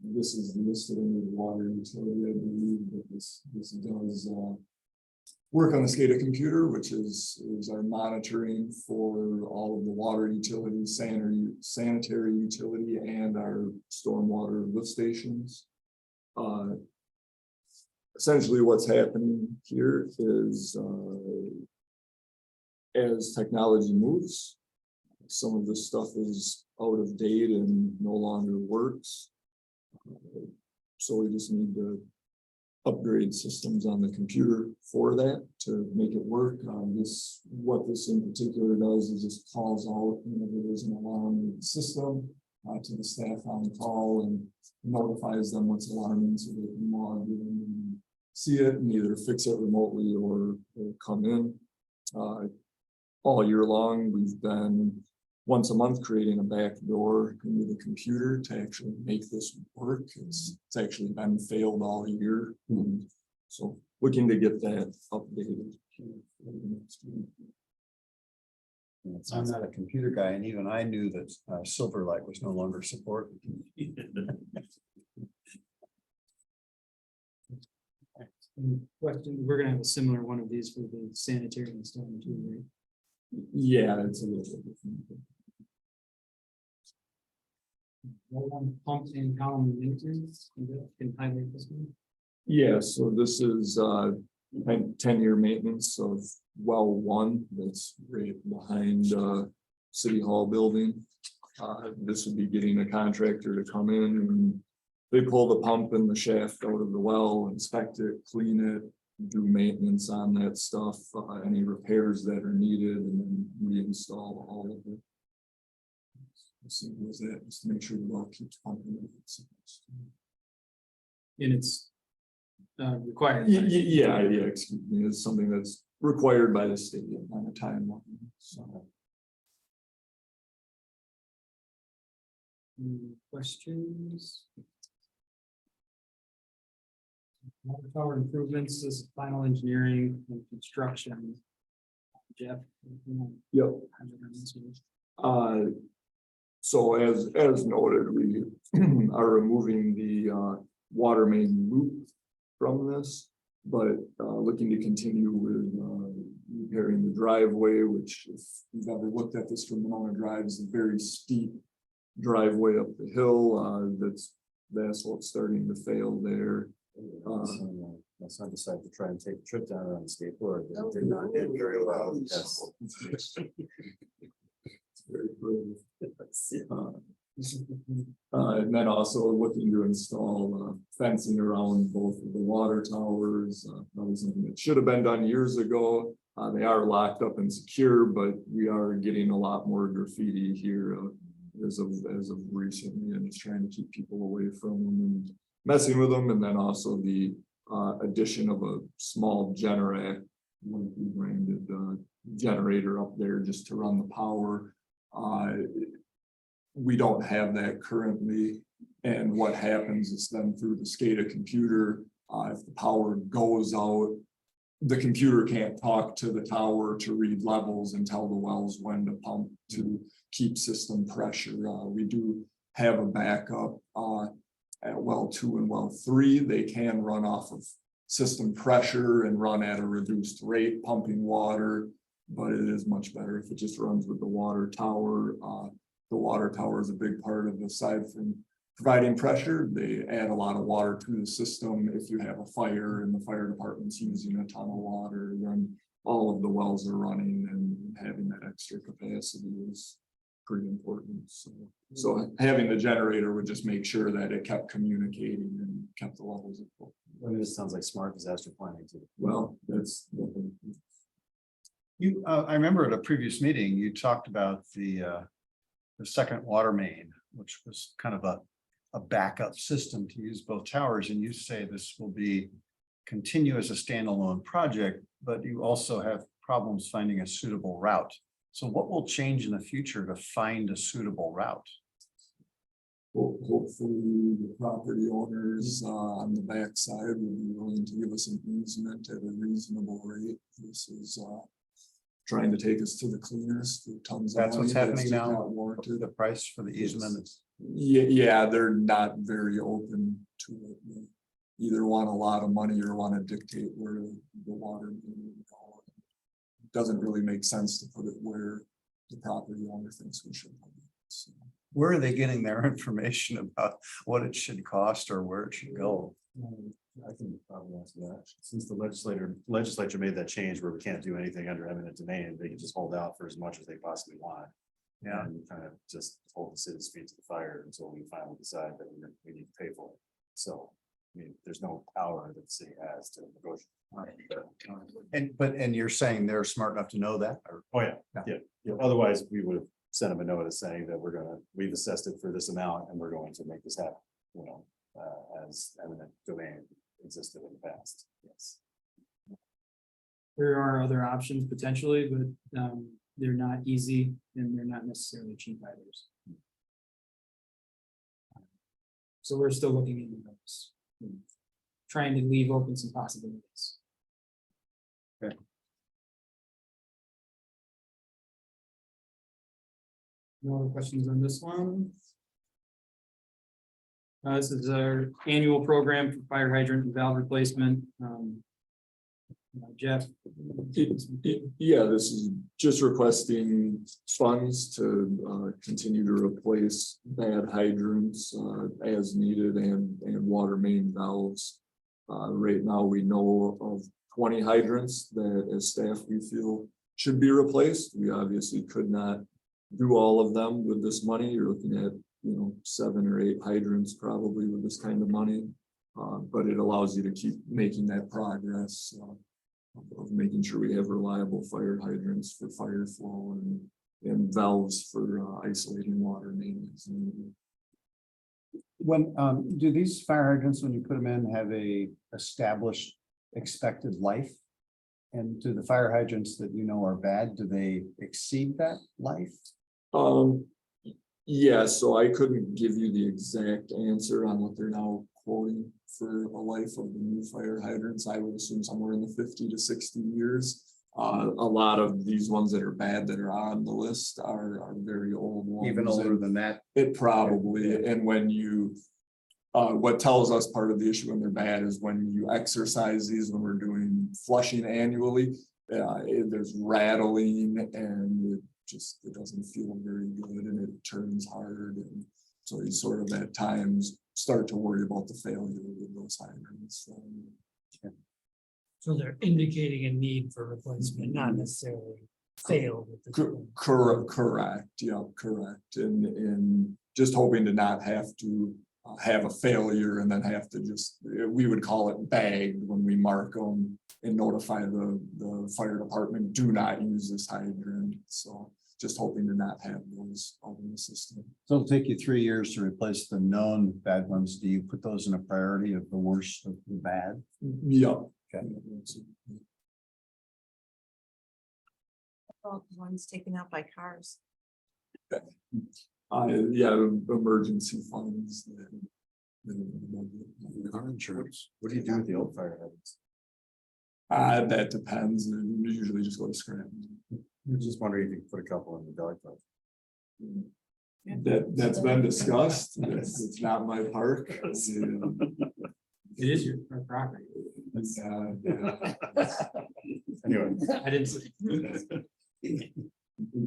[SPEAKER 2] This is listed in the water utility, I believe, but this does work on the SCADA computer, which is our monitoring for all of the water utilities, sanitary utility, and our stormwater lift stations. Essentially what's happening here is as technology moves, some of this stuff is out of date and no longer works. So we just need to upgrade systems on the computer for that to make it work. What this in particular does is just calls out whenever there's an alarm in the system to the staff on call and notifies them what's alarming so they can log in and see it and either fix it remotely or come in. All year long, we've been once a month creating a back door into the computer to actually make this work. It's actually been failed all year. So looking to get that updated.
[SPEAKER 3] I'm not a computer guy, and even I knew that Silverlight was no longer supported.
[SPEAKER 5] Question, we're gonna have a similar one of these for the sanitary and stuff too, right?
[SPEAKER 2] Yeah, it's a little bit different.
[SPEAKER 5] Pump and column maintenance, can highlight this one.
[SPEAKER 2] Yeah, so this is 10-year maintenance of well one that's right behind City Hall building. This would be getting a contractor to come in and they pull the pump and the shaft out of the well, inspect it, clean it, do maintenance on that stuff, any repairs that are needed, and then reinstall all of it. As simple as that, just to make sure the well keeps pumping.
[SPEAKER 5] And it's required.
[SPEAKER 2] Yeah, excuse me, it's something that's required by the state on a timeline, so.
[SPEAKER 5] Any questions? Water tower improvements, this is final engineering and construction. Jeff.
[SPEAKER 2] Yep. So as noted, we are removing the water main loop from this, but looking to continue with repairing the driveway, which if you've ever looked at this from Monona Drive, is a very steep driveway up the hill. The asphalt's starting to fail there.
[SPEAKER 4] My son decided to try and take a trip down on a skateboard.
[SPEAKER 6] Oh,
[SPEAKER 4] It did not end very well.
[SPEAKER 2] Yes. It's very brave. And then also looking to install fencing around both of the water towers. That was something that should have been done years ago. They are locked up and secure, but we are getting a lot more graffiti here as of recently, and it's trying to keep people away from them and messing with them. And then also the addition of a small Generac, like we branded generator up there just to run the power. We don't have that currently, and what happens is then through the SCADA computer, if the power goes out, the computer can't talk to the tower to read levels and tell the wells when to pump to keep system pressure. We do have a backup, at well 2 and well 3. They can run off of system pressure and run at a reduced rate, pumping water. But it is much better if it just runs with the water tower. The water tower is a big part of, aside from providing pressure, they add a lot of water to the system. If you have a fire and the fire department's using a ton of water, then all of the wells are running, and having that extra capacity is pretty important. So having the generator would just make sure that it kept communicating and kept the levels of.
[SPEAKER 4] I mean, this sounds like smart disaster planning too.
[SPEAKER 2] Well, that's.
[SPEAKER 3] You, I remember at a previous meeting, you talked about the second water main, which was kind of a backup system to use both towers, and you say this will be continue as a standalone project, but you also have problems finding a suitable route. So what will change in the future to find a suitable route?
[SPEAKER 2] Hopefully the property owners on the backside will be willing to give us an easement at a reasonable rate. This is trying to take us to the cleaners for tons of
[SPEAKER 3] That's what's
[SPEAKER 2] money.
[SPEAKER 3] happening
[SPEAKER 2] just
[SPEAKER 3] now.
[SPEAKER 2] not warranted.
[SPEAKER 3] The price for the easement is.
[SPEAKER 2] Yeah, they're not very open to it. They either want a lot of money or want to dictate where the water. Doesn't really make sense to put it where the property owner thinks we should put it. So.
[SPEAKER 3] Where are they getting their information about what it should cost or where it should go?
[SPEAKER 4] I can probably answer that. Since the legislature made that change where we can't do anything under eminent domain, they can just hold out for as much as they possibly want.
[SPEAKER 3] Yeah.
[SPEAKER 4] And kind of just hold the city's feet to the fire until we finally decide that we need to pay for it. So, I mean, there's no power that the city has to negotiate.
[SPEAKER 3] And you're saying they're smart enough to know that, or?
[SPEAKER 4] Oh, yeah. Otherwise, we would have sent them a notice saying that we've assessed it for this amount and we're going to make this happen, as eminent domain existed in the past. Yes.
[SPEAKER 5] There are other options potentially, but they're not easy and they're not necessarily cheap either. So we're still looking into those. Trying to leave open some possibilities.
[SPEAKER 3] Okay.
[SPEAKER 5] No other questions on this one? This is our annual program for fire hydrant and valve replacement. Jeff.
[SPEAKER 2] Yeah, this is just requesting funds to continue to replace bad hydrants as needed and water main valves. Right now, we know of 20 hydrants that as staff we feel should be replaced. We obviously could not do all of them with this money. You're looking at 7 or 8 hydrants probably with this kind of money. But it allows you to keep making that progress of making sure we have reliable fire hydrants for fire flow and valves for isolating water mains.
[SPEAKER 3] When, do these fire hydrants, when you put them in, have a established expected life? And do the fire hydrants that are bad, do they exceed that life?
[SPEAKER 2] Yeah, so I couldn't give you the exact answer on what they're now quoting for a life of the new fire hydrants. I would assume somewhere in the 50 to 60 years. A lot of these ones that are bad that are on the list are very old ones.
[SPEAKER 3] Even older than that?
[SPEAKER 2] It probably, and when you, what tells us part of the issue when they're bad is when you exercise these, when we're doing flushing annually, there's rattling and it doesn't feel very good and it turns hard. And so you sort of at times start to worry about the failure with those hydrants.
[SPEAKER 7] So they're indicating a need for replacement, not necessarily failed. At this point.
[SPEAKER 2] Correct. Yeah, correct. And just hoping to not have to have a failure and then have to we would call it bagged when we mark them and notify the fire department, do not use this hydrant. So just hoping to not have those out in the system.
[SPEAKER 3] So it'll take you 3 years to replace the known bad ones. Do you put those in a priority of the worst of the bad?
[SPEAKER 2] Yeah.
[SPEAKER 3] Okay.
[SPEAKER 8] All the ones taken out by cars.
[SPEAKER 2] Emergency funds.
[SPEAKER 1] Car insurance.
[SPEAKER 4] What do you do with the old fire hydrants?
[SPEAKER 2] That depends. And usually just go to scrap.
[SPEAKER 4] I'm just wondering if you could put a couple in the dog park.
[SPEAKER 2] That's been discussed. It's not my park.
[SPEAKER 5] It is your property.
[SPEAKER 2] Yeah.
[SPEAKER 4] Anyway,
[SPEAKER 5] I didn't say.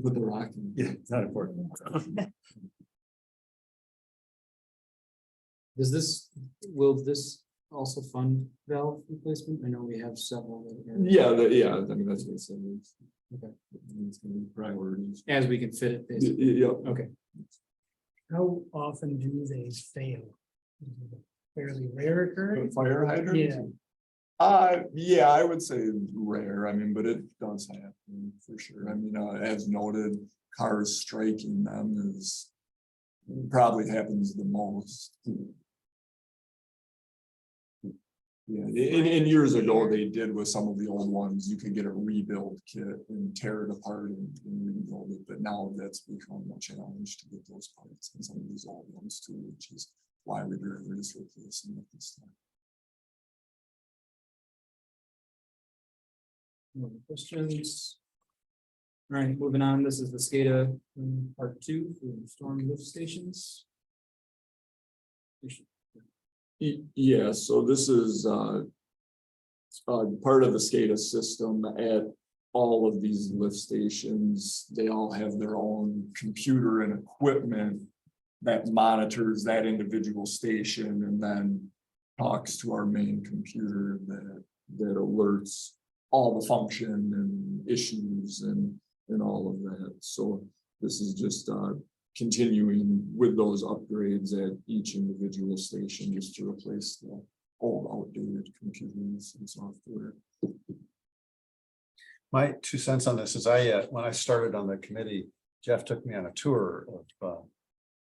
[SPEAKER 2] Put the rock in.
[SPEAKER 4] yeah, it's not important.
[SPEAKER 5] Will this also fund valve replacement? I know we have several. that are-
[SPEAKER 2] Yeah, I mean, that's what it says.
[SPEAKER 5] Okay.
[SPEAKER 2] It's gonna be priorities.
[SPEAKER 5] As we can fit it, basically.
[SPEAKER 2] Yeah.
[SPEAKER 5] Okay.
[SPEAKER 7] How often do they fail? Is it a fairly rare occurrence?
[SPEAKER 2] Fire hydrant?
[SPEAKER 7] Yeah.
[SPEAKER 2] Yeah, I would say rare, I mean, but it does happen for sure. I mean, as noted, cars striking them is probably happens the most. Yeah, and years ago, they did with some of the old ones, you could get a rebuild kit and tear it apart and rebuild it, but now that's become a challenge to get those parts in some of these old ones too, which is why we're just replacing it this time.
[SPEAKER 5] No questions? All right, moving on. This is the SCADA part 2 for storm lift stations.
[SPEAKER 2] Yeah, so this is part of the SCADA system at all of these lift stations. They all have their own computer and equipment that monitors that individual station and then talks to our main computer that alerts all the function and issues and all of that. So this is just continuing with those upgrades at each individual station just to replace the old outdated computers and software.
[SPEAKER 3] My 2 cents on this is when I started on the committee, Jeff took me on a tour of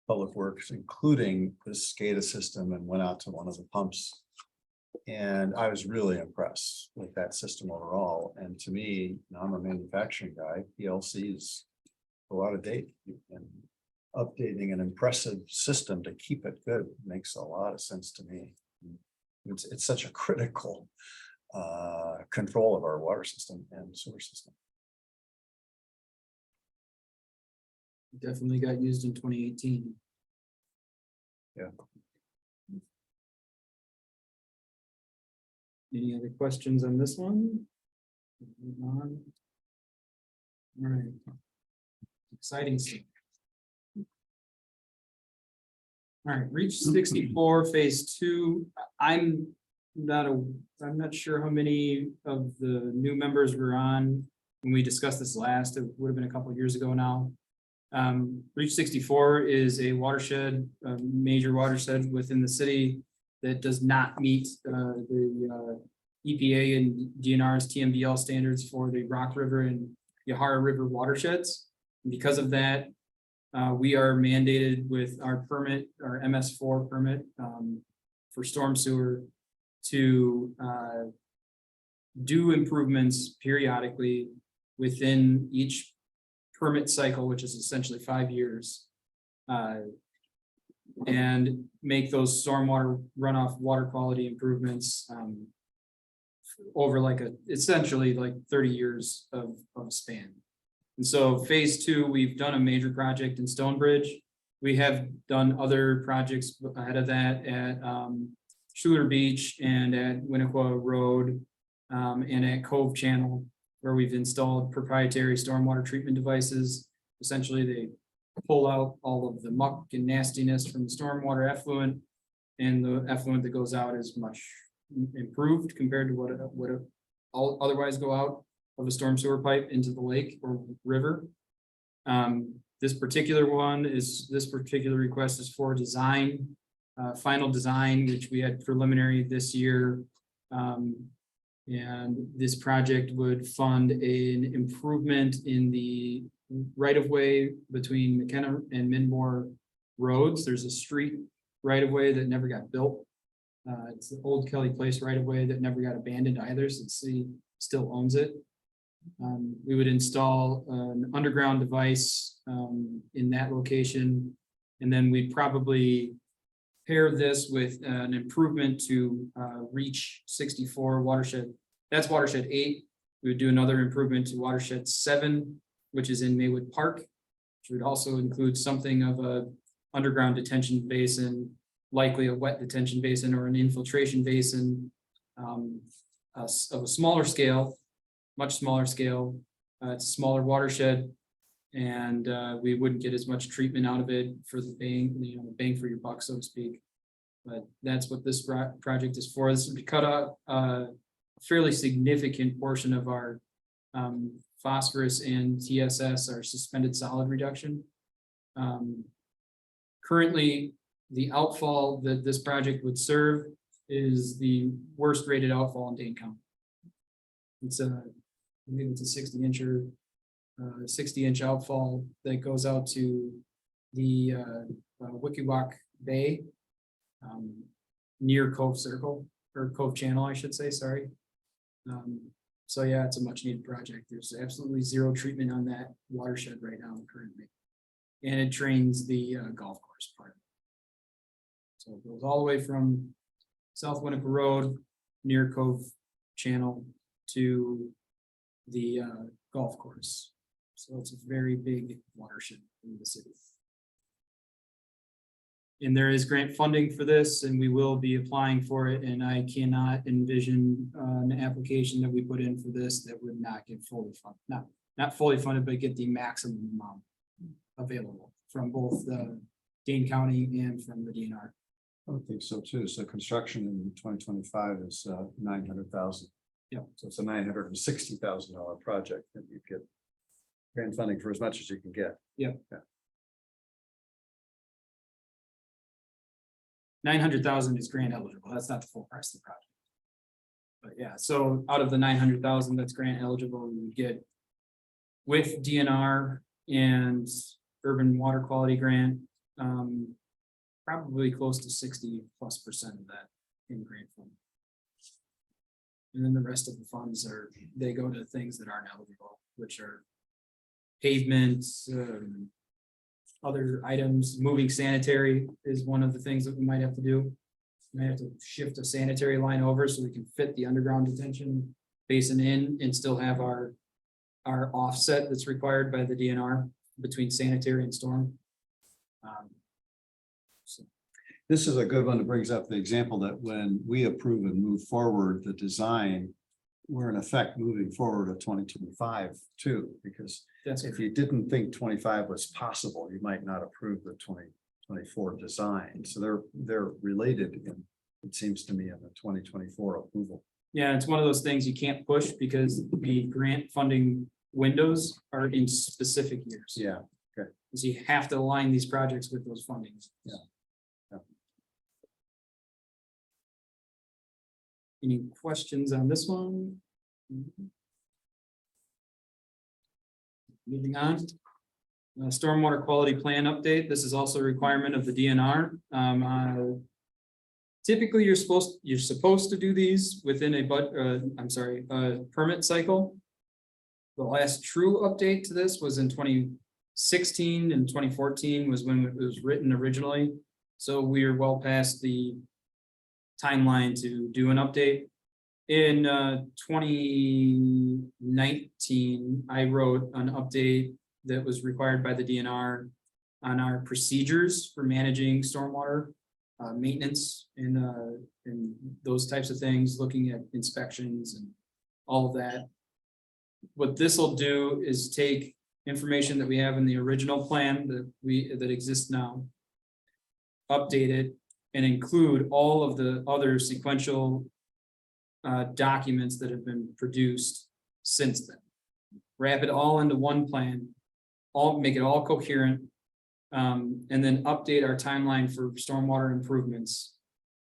[SPEAKER 3] Public Works, including the SCADA system, and went out to one of the pumps. And I was really impressed with that system overall. And to me, I'm a manufacturing guy, PLCs go out of date, and updating an impressive system to keep it good makes a lot of sense to me. It's such a critical control of our water system and sewer system.
[SPEAKER 5] Definitely got used in 2018.
[SPEAKER 3] Yeah.
[SPEAKER 5] Any other questions on this one? Move on. All right. Exciting stuff. All right, reach 64, phase 2. I'm not sure how many of the new members were on when we discussed this last. It would have been a couple of years ago now. Reach 64 is a watershed, a major watershed within the city that does not meet the EPA and DNR's TMDL standards for the Rock River and Yahara River watersheds. And because of that, we are mandated with our permit, our MS4 permit for storm sewer to do improvements periodically within each permit cycle, which is essentially 5 years. And make those stormwater runoff water quality improvements over essentially 30 years of span. And so phase 2, we've done a major project in Stonebridge. We have done other projects ahead of that at Schuler Beach and at Winnequa Road and at Cove Channel, where we've installed proprietary stormwater treatment devices. Essentially, they pull out all of the muck and nastiness from the stormwater effluent, and the effluent that goes out is much improved compared to what it would otherwise go out of a storm sewer pipe into the lake or river. This particular request is for design, final design, which we had preliminary this year. And this project would fund an improvement in the right-of-way between McKenna and Minmore roads. There's a street right-of-way that never got built. It's the old Kelly Place right-of-way that never got abandoned either, so the city still owns it. We would install an underground device in that location, and then we'd probably pair this with an improvement to reach 64 watershed. That's watershed 8. We would do another improvement to watershed 7, which is in Maywood Park, which would also include something of a underground detention basin, likely a wet detention basin or an infiltration basin. Of a smaller scale, much smaller scale. It's a smaller watershed. And we wouldn't get as much treatment out of it for the bang for your buck, so to speak. But that's what this project is for. This would cut out a fairly significant portion of our phosphorus and TSS, our suspended solid reduction. Currently, the outfall that this project would serve is the worst rated outfall in Dane County. It's I believe it's a 60-inch outfall that goes out to the Wickiwak Bay, near Cove Circle, or Cove Channel, I should say, sorry. So yeah, it's a much needed project. There's absolutely zero treatment on that watershed right now currently. And it drains the golf course part. So it goes all the way from South Winnetka Road, near Cove Channel, to the golf course. So it's a very big watershed in the city. And there is grant funding for this, and we will be applying for it, and I cannot envision an application that we put in for this that would not get fully funded, not fully funded, but get the maximum amount available from both the Dane County and from the DNR.
[SPEAKER 3] I would think so too. So construction in 2025 is 900,000.
[SPEAKER 5] Yeah.
[SPEAKER 3] So it's a $960,000 project that you get grant funding for as much as you can get.
[SPEAKER 5] Yeah. 900,000 is grant eligible. That's not the full price of the project. But yeah, so out of the 900,000 that's grant eligible, we would get with DNR and urban water quality grant, probably close to 60+% of that in grant funding. And then the rest of the funds they go to things that aren't eligible, which are pavements, other items. Moving sanitary is one of the things that we might have to do. We might have to shift a sanitary line over so we can fit the underground detention basin in and still have our offset that's required by the DNR between sanitary and storm.
[SPEAKER 3] This is a good one that brings up the example that when we approve and move forward the design, we're in effect moving forward to 2025 too, because
[SPEAKER 5] That's
[SPEAKER 3] if you didn't think 25 was possible, you might not approve the 2024 design. So they're related in, it seems to me, in the 2024 approval.
[SPEAKER 5] Yeah, it's one of those things you can't push because the grant funding windows are in specific years.
[SPEAKER 3] Yeah.
[SPEAKER 5] So you have to align these projects with those fundings.
[SPEAKER 3] Yeah.
[SPEAKER 5] Any questions on this one? Moving on. Stormwater quality plan update. This is also a requirement of the DNR. Typically, you're supposed to do these within a permit cycle. The last true update to this was in 2016, and 2014 was when it was written originally. So we are well past the timeline to do an update. In 2019, I wrote an update that was required by the DNR on our procedures for managing stormwater maintenance and those types of things, looking at inspections and all of that. What this will do is take information that we have in the original plan that exists now, update it, and include all of the other sequential documents that have been produced since then. Wrap it all into one plan, make it all coherent, and then update our timeline for stormwater improvements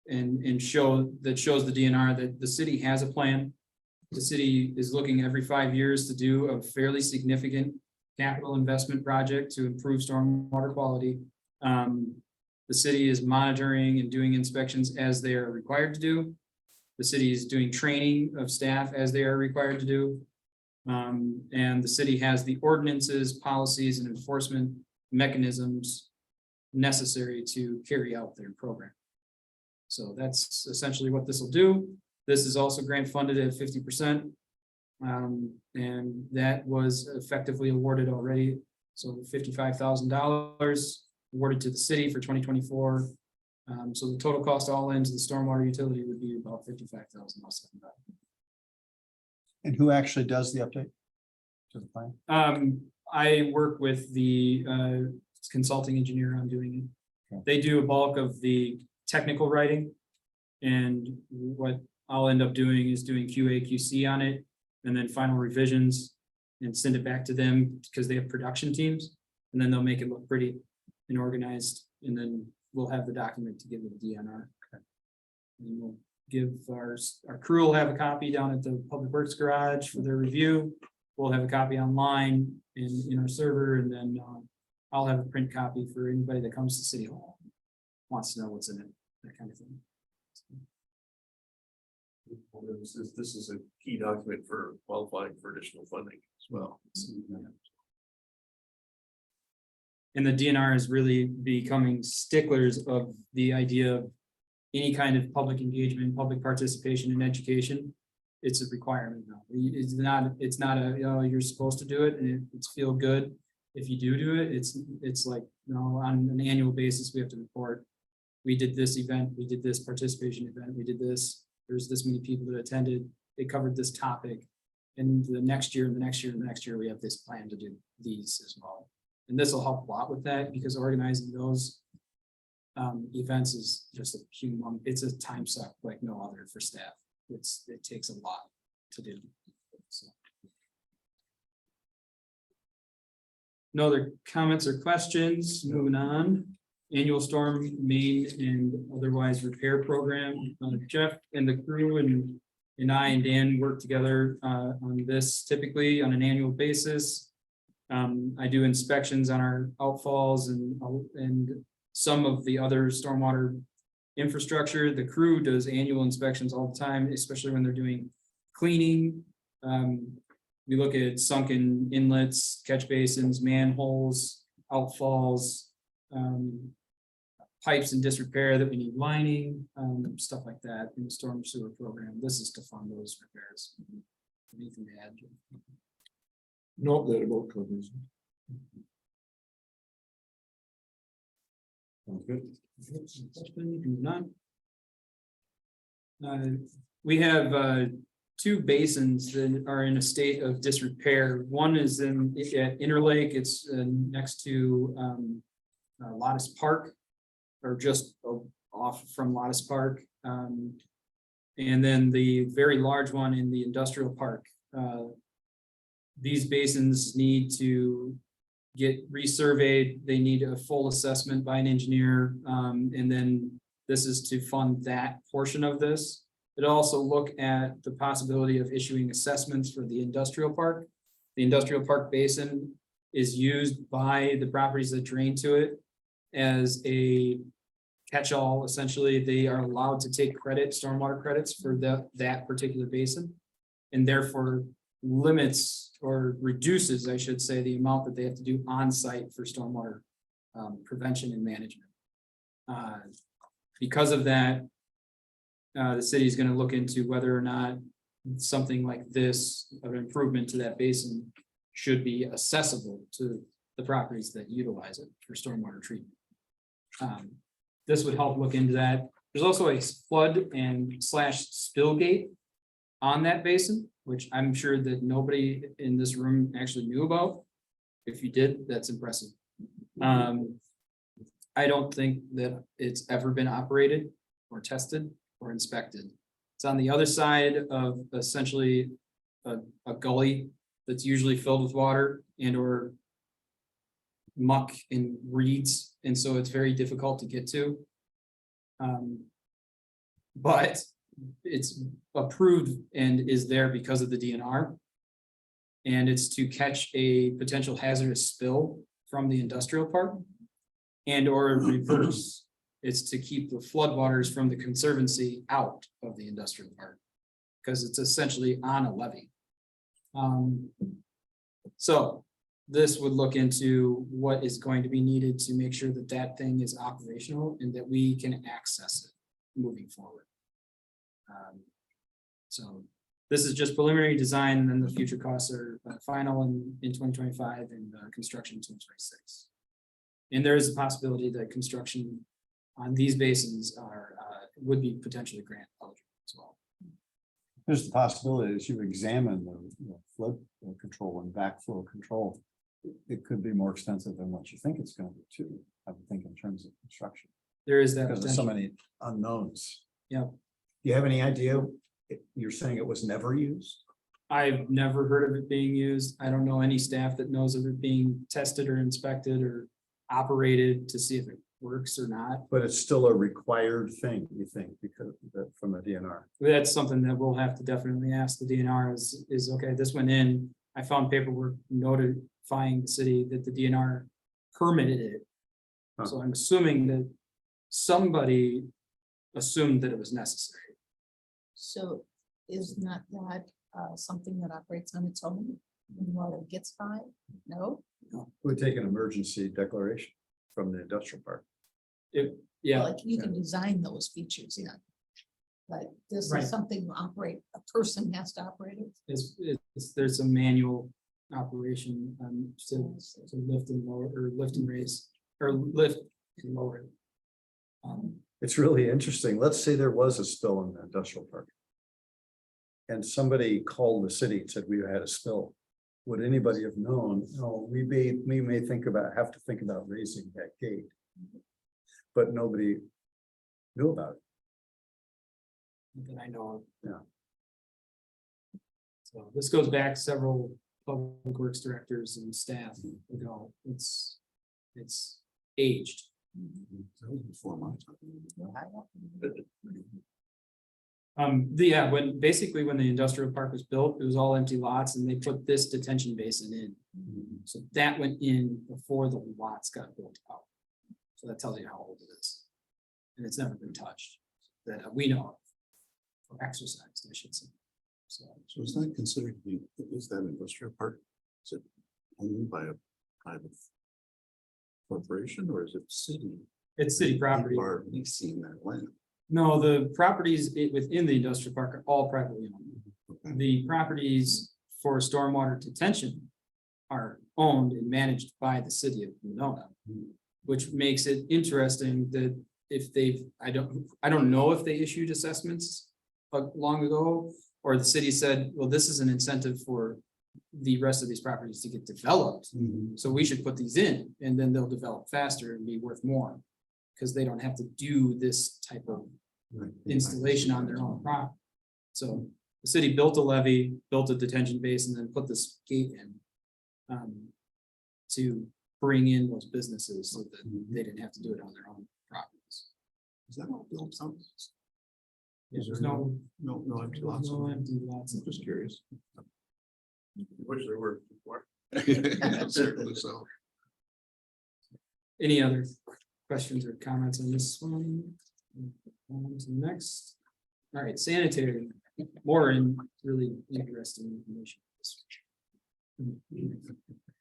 [SPEAKER 5] and shows the DNR that the city has a plan. The city is looking every 5 years to do a fairly significant capital investment project to improve stormwater quality. The city is monitoring and doing inspections as they are required to do. The city is doing training of staff as they are required to do. And the city has the ordinances, policies, and enforcement mechanisms necessary to carry out their program. So that's essentially what this will do. This is also grant funded at 50%. And that was effectively awarded already. So $55,000 awarded to the city for 2024. So the total cost all into the stormwater utility would be about $55,000.
[SPEAKER 3] And who actually does the update to the plan?
[SPEAKER 5] I work with the consulting engineer on doing it.
[SPEAKER 3] Okay.
[SPEAKER 5] They do a bulk of the technical writing. And what I'll end up doing is doing QA, QC on it, and then final revisions and send it back to them because they have production teams. And then they'll make it look pretty and organized, and then we'll have the document to give to the DNR.
[SPEAKER 3] Okay.
[SPEAKER 5] And we'll give our crew will have a copy down at the Public Works Garage for their review. We'll have a copy online in our server, and then I'll have a print copy for anybody that comes to City Hall. Wants to know what's in it, that kind of thing.
[SPEAKER 9] This is a key document for qualifying for additional funding as well.
[SPEAKER 5] And the DNR is really becoming sticklers of the idea of any kind of public engagement, public participation in education. It's a requirement now. It's not a, you're supposed to do it and it's feel good. If you do it, it's like, on an annual basis, we have to report. We did this event, we did this participation event, we did this. There's this many people that attended, they covered this topic. And the next year and the next year and the next year, we have this plan to do these as well. And this will help a lot with that because organizing those events is just a human, it's a time suck like no other for staff. It takes a lot to do. So. No other comments or questions, moving on. Annual storm main and otherwise repair program. Jeff and the crew and I and Dan work together on this typically on an annual basis. I do inspections on our outfalls and some of the other stormwater infrastructure. The crew does annual inspections all the time, especially when they're doing cleaning. We look at sunken inlets, catch basins, manholes, outfalls, pipes in disrepair that we need lining, stuff like that in the storm sewer program. This is to fund those repairs. Anything to add?
[SPEAKER 2] Nope, that about covers.
[SPEAKER 5] None. We have two basins that are in a state of disrepair. One is at Interlake. It's next to Lottis Park, or just off from Lottis Park. And then the very large one in the industrial park. These basins need to get resurveyed. They need a full assessment by an engineer. And then this is to fund that portion of this. It also look at the possibility of issuing assessments for the industrial park. The industrial park basin is used by the properties that drain to it as a catch-all. Essentially, they are allowed to take credit, stormwater credits for that particular basin, and therefore limits or reduces, I should say, the amount that they have to do on-site for stormwater prevention and management. Because of that, the city is going to look into whether or not something like this, an improvement to that basin, should be accessible to the properties that utilize it for stormwater treatment. This would help look into that. There's also a flood and / spill gate on that basin, which I'm sure that nobody in this room actually knew about. If you did, that's impressive. I don't think that it's ever been operated or tested or inspected. It's on the other side of essentially a gully that's usually filled with water and or muck and reeds, and so it's very difficult to get to. But it's approved and is there because of the DNR. And it's to catch a potential hazardous spill from the industrial park and or reverse. It's to keep the floodwaters from the conservancy out of the industrial park because it's essentially on a levee. So this would look into what is going to be needed to make sure that that thing is operational and that we can access it moving forward. So This is just preliminary design, and then the future costs are final in 2025 and construction in 2026. And there is a possibility that construction on these basins would be potentially grant eligible as well.
[SPEAKER 3] There's the possibility as you examine the flood control and backflow control. It could be more expensive than what you think it's going to be too, I would think in terms of construction,
[SPEAKER 5] There is that
[SPEAKER 3] because there's so
[SPEAKER 5] potential.
[SPEAKER 3] many unknowns.
[SPEAKER 5] Yeah.
[SPEAKER 3] Do you have any idea? You're saying it was never used?
[SPEAKER 5] I've never heard of it being used. I don't know any staff that knows of it being tested or inspected or operated to see if it works or not.
[SPEAKER 3] But it's still a required thing, you think, because from the DNR?
[SPEAKER 5] That's something that we'll have to definitely ask the DNR is, okay, this went in, I found paperwork notifying the city that the DNR permitted it.
[SPEAKER 3] Huh.
[SPEAKER 5] So I'm assuming that somebody assumed that it was necessary.
[SPEAKER 6] So is not that something that operates on its own when water gets high? No?
[SPEAKER 3] We take an emergency declaration from the industrial park.
[SPEAKER 5] Yeah,
[SPEAKER 6] Like you can design those features in. But this
[SPEAKER 5] Right.
[SPEAKER 6] is something a person has to operate it.
[SPEAKER 5] there's a manual operation, to lift and lower, or lift and raise, or lift and lower.
[SPEAKER 3] It's really interesting. Let's say there was a spill in the industrial park. And somebody called the city and said, we had a spill. Would anybody have known? No, we may have to think about raising that gate. But nobody knew about it.
[SPEAKER 5] That I know of.
[SPEAKER 3] Yeah.
[SPEAKER 5] So this goes back several public works directors and staff ago. It's aged.
[SPEAKER 1] That was before my time.
[SPEAKER 5] When the industrial park was built, it was all empty lots and they put this detention basin in. So that went in before the lots got built out. So that tells you how old it is. And it's never been touched that we know of. Or exercised, I should say. So
[SPEAKER 1] So is that considered to be, is that industrial park? Is it owned by a private corporation or is it city?
[SPEAKER 5] it's city property.
[SPEAKER 1] People are leasing that land.
[SPEAKER 5] No, the properties within the industrial park are all privately owned.
[SPEAKER 1] Okay.
[SPEAKER 5] The properties for stormwater detention are owned and managed by the city of Winona. Which makes it interesting that if I don't know if they issued assessments long ago, or the city said, well, this is an incentive for the rest of these properties to get developed. So we should put these in and then they'll develop faster and be worth more. Because they don't have to do this type of
[SPEAKER 1] Right.
[SPEAKER 5] installation on their own property. So the city built a levee, built a detention basin, and then put this gate in. To bring in those businesses so that they didn't have to do it on their own properties.
[SPEAKER 1] Is that all built out?
[SPEAKER 5] Yeah,
[SPEAKER 1] Is
[SPEAKER 5] there's
[SPEAKER 1] there
[SPEAKER 5] no,
[SPEAKER 1] No empty lots.
[SPEAKER 5] no empty lots.
[SPEAKER 1] I'm just curious.
[SPEAKER 9] Wish there were before.
[SPEAKER 1] Certainly so.
[SPEAKER 5] Any other questions or comments on this one? On to the next. All right, sanitary, more really interesting information.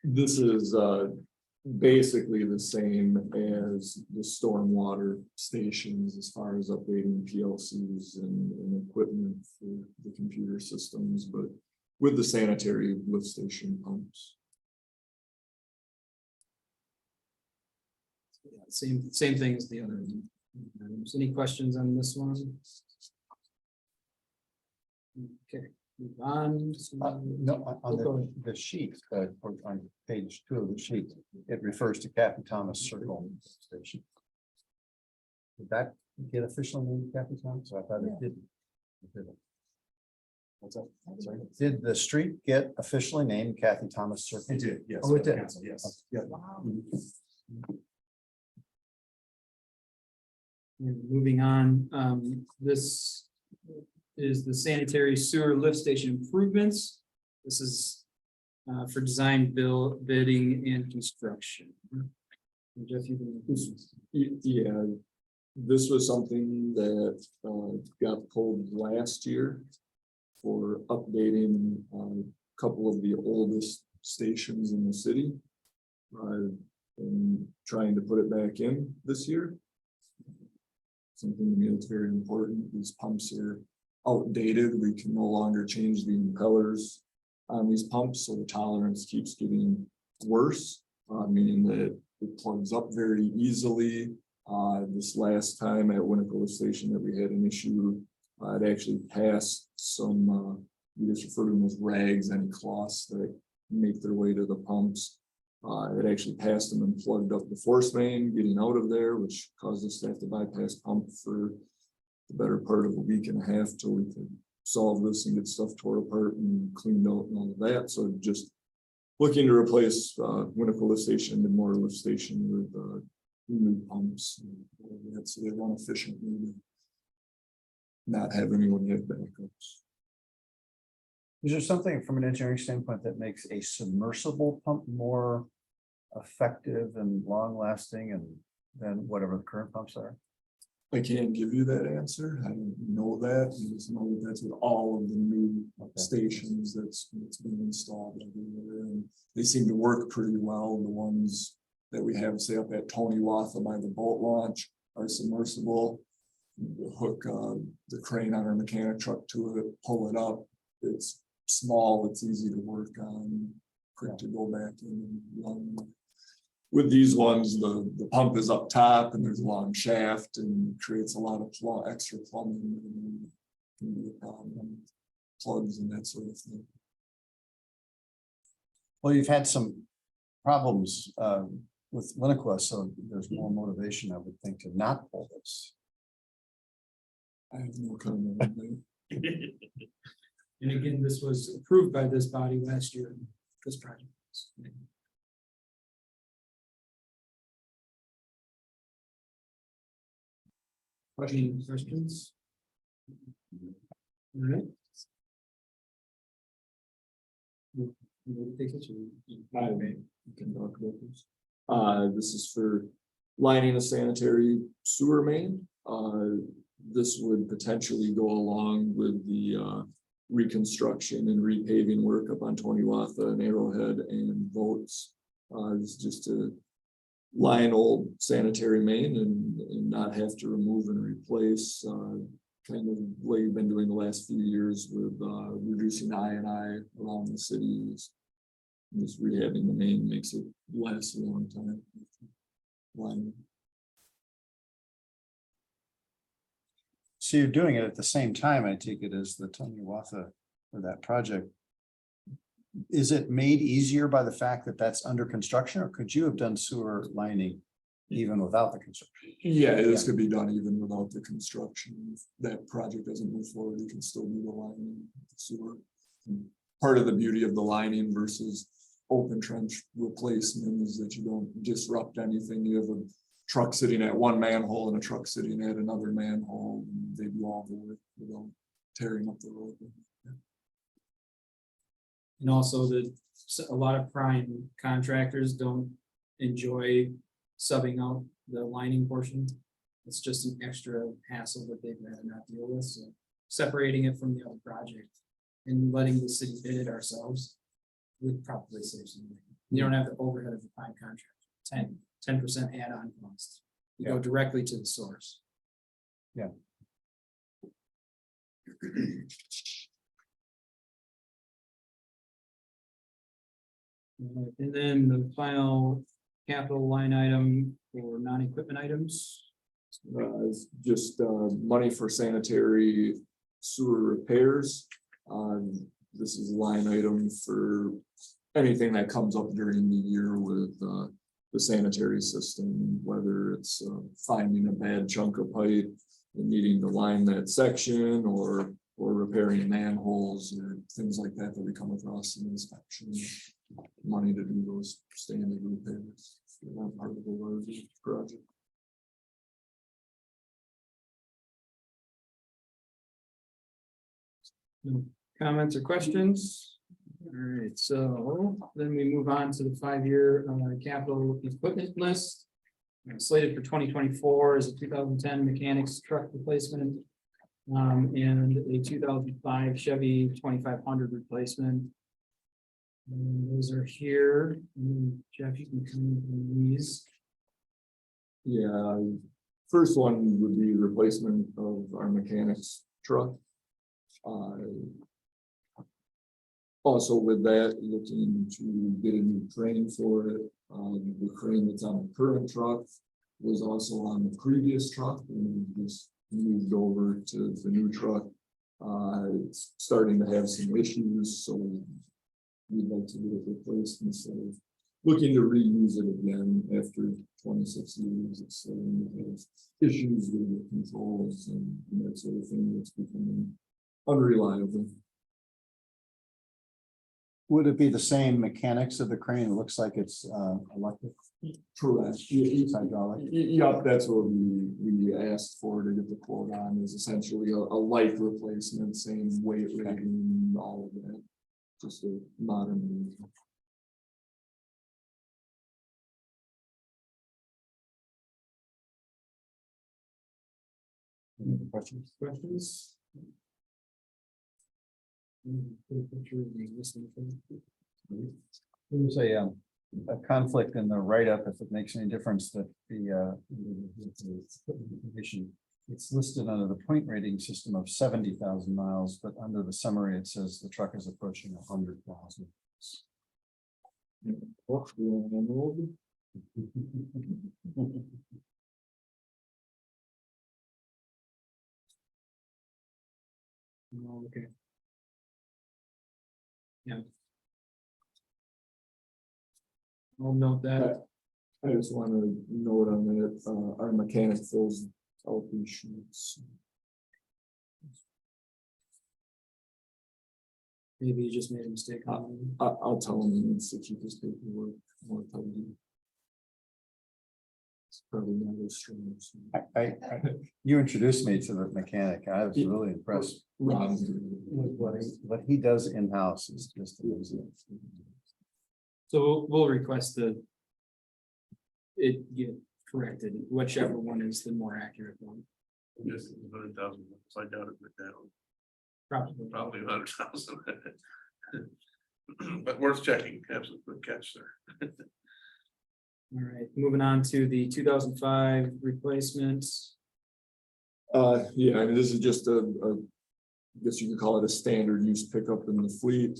[SPEAKER 2] This is basically the same as the stormwater stations as far as updating PLCs and equipment for the computer systems, but with the sanitary lift station pumps.
[SPEAKER 5] Same thing as the other. Any questions on this one? Okay, move on.
[SPEAKER 3] No, on the sheet, or on page 2 of the sheet, it refers to Kathy Thomas Circle Station. Did that get official name, Kathy Thomas? I thought it didn't. It didn't. What's that? Sorry. Did the street get officially named Kathy Thomas Circle?
[SPEAKER 4] It did, yes.
[SPEAKER 3] Oh, it did.
[SPEAKER 4] Yes.
[SPEAKER 3] Yeah.
[SPEAKER 6] Wow.
[SPEAKER 5] And moving on, this is the sanitary sewer lift station improvements. This is for design, bidding and construction. Jeff, you can.
[SPEAKER 2] Yeah, this was something that got pulled last year for updating a couple of the oldest stations in the city. And trying to put it back in this year. Something that's very important, these pumps are outdated. We can no longer change the impellers on these pumps, so the tolerance keeps getting worse, meaning that it plugs up very easily. This last time at Winnequa Station that we had an issue, it actually passed some, we just refer to them as rags and cloths that make their way to the pumps. It actually passed them and plugged up the force main getting out of there, which caused us to have to bypass pump for the better part of a week and a half till we could solve this and get stuff tore apart and cleaned out and all of that. So just looking to replace Winnequa lift station and Moore lift station with new pumps. So they run efficiently. Not have anyone have backups.
[SPEAKER 3] Is there something from an engineering standpoint that makes a submersible pump more effective and long lasting and than whatever the current pumps are?
[SPEAKER 2] I can't give you that answer. I don't know that. I just know that that's with all of the new stations that's been installed everywhere. And they seem to work pretty well. The ones that we have, say, up at Tony Watha by the boat launch are submersible. You hook the crane on our mechanic truck to it, pull it up. It's small, it's easy to work on, quick to go back in and run. With these ones, the pump is up top and there's a long shaft and creates a lot of extra plumbing. And can be a problem, plugs and that sort of thing.
[SPEAKER 3] Well, you've had some problems with Winnequa, so there's more motivation, I would think, to not pull this.
[SPEAKER 2] I have no comment on that.
[SPEAKER 5] And again, this was approved by this body last year, this project. Questions? All right.
[SPEAKER 2] We can talk about this. This is for lining a sanitary sewer main. This would potentially go along with the reconstruction and repaving work up on Tony Watha and Arrowhead and Votes. This is just to line old sanitary main and not have to remove and replace, kind of what you've been doing the last few years with reducing I&I around the cities. Just rehabbing the main makes it last a long time. Line.
[SPEAKER 3] So you're doing it at the same time, I take it, as the Tony Watha for that project. Is it made easier by the fact that that's under construction, or could you have done sewer lining even without the construction?
[SPEAKER 2] Yeah, this could be done even without the construction. If that project doesn't move forward, you can still do the lining, the sewer. Part of the beauty of the lining versus open trench replacement is that you don't disrupt anything. You have a truck sitting at one manhole and a truck sitting at another manhole, and they do all the work without tearing up the road.
[SPEAKER 5] And also a lot of prime contractors don't enjoy subbing out the lining portion. It's just an extra hassle that they'd rather not deal with, so separating it from the other project and letting the city bid it ourselves would probably save some money. You don't have the overhead of the prime contract, 10% add-on cost. You go directly to the source.
[SPEAKER 3] Yeah.
[SPEAKER 5] And then the final capital line item for non-equipment items.
[SPEAKER 2] It's just money for sanitary sewer repairs. This is a line item for anything that comes up during the year with the sanitary system, whether it's finding a bad chunk of pipe and needing to line that section, or repairing manholes or things like that that we come across in inspection. Money to do those standard repairs. That part of the larger project.
[SPEAKER 5] No comments or questions? All right, so then we move on to the 5-year capital equipment list. Slated for 2024 is a 2010 mechanics truck replacement and a 2005 Chevy 2500 replacement. Those are here. Jeff, you can come in these.
[SPEAKER 2] Yeah, first one would be replacement of our mechanics truck. Also with that, looking to get a new crane for it. The crane that's on the current truck was also on the previous truck and we just moved over to the new truck. It's starting to have some issues, so we'd like to get it replaced instead of looking to reuse it again after 26 years. It's starting to have issues with the controls and that sort of thing that's becoming unreliable.
[SPEAKER 3] Would it be the same mechanics of the crane? It looks like it's electric.
[SPEAKER 2] Correct.
[SPEAKER 3] It's hydraulic.
[SPEAKER 2] Yup, that's what we asked for to get the quote on, is essentially a light replacement, same weight rating, all of that. Just a modern.
[SPEAKER 3] Questions?
[SPEAKER 5] Questions?
[SPEAKER 3] There's a conflict in the write-up, if it makes any difference, that the condition. It's listed under the point rating system of 70,000 miles, but under the summary, it says the truck is approaching 100,000.
[SPEAKER 5] Okay. Yeah. I'll note that.
[SPEAKER 2] I just want to note on that, our mechanic fills out these sheets.
[SPEAKER 5] Maybe you just made a mistake on it.
[SPEAKER 2] I'll tell him he needs to keep his paperwork more tidy. It's probably not as strong.
[SPEAKER 3] You introduced me to the mechanic. I was really impressed
[SPEAKER 2] Ron.
[SPEAKER 3] with what he does in-house. Is just amazing.
[SPEAKER 5] So we'll request that it get corrected, whichever one is the more accurate one.
[SPEAKER 9] Just 100,000, so I doubt it went down,
[SPEAKER 5] Probably.
[SPEAKER 9] probably 100,000. But worth checking, absolute good catch there.
[SPEAKER 5] All right, moving on to the 2005 replacements.
[SPEAKER 2] Yeah, I mean, this is just I guess you could call it a standard use pickup in the fleet.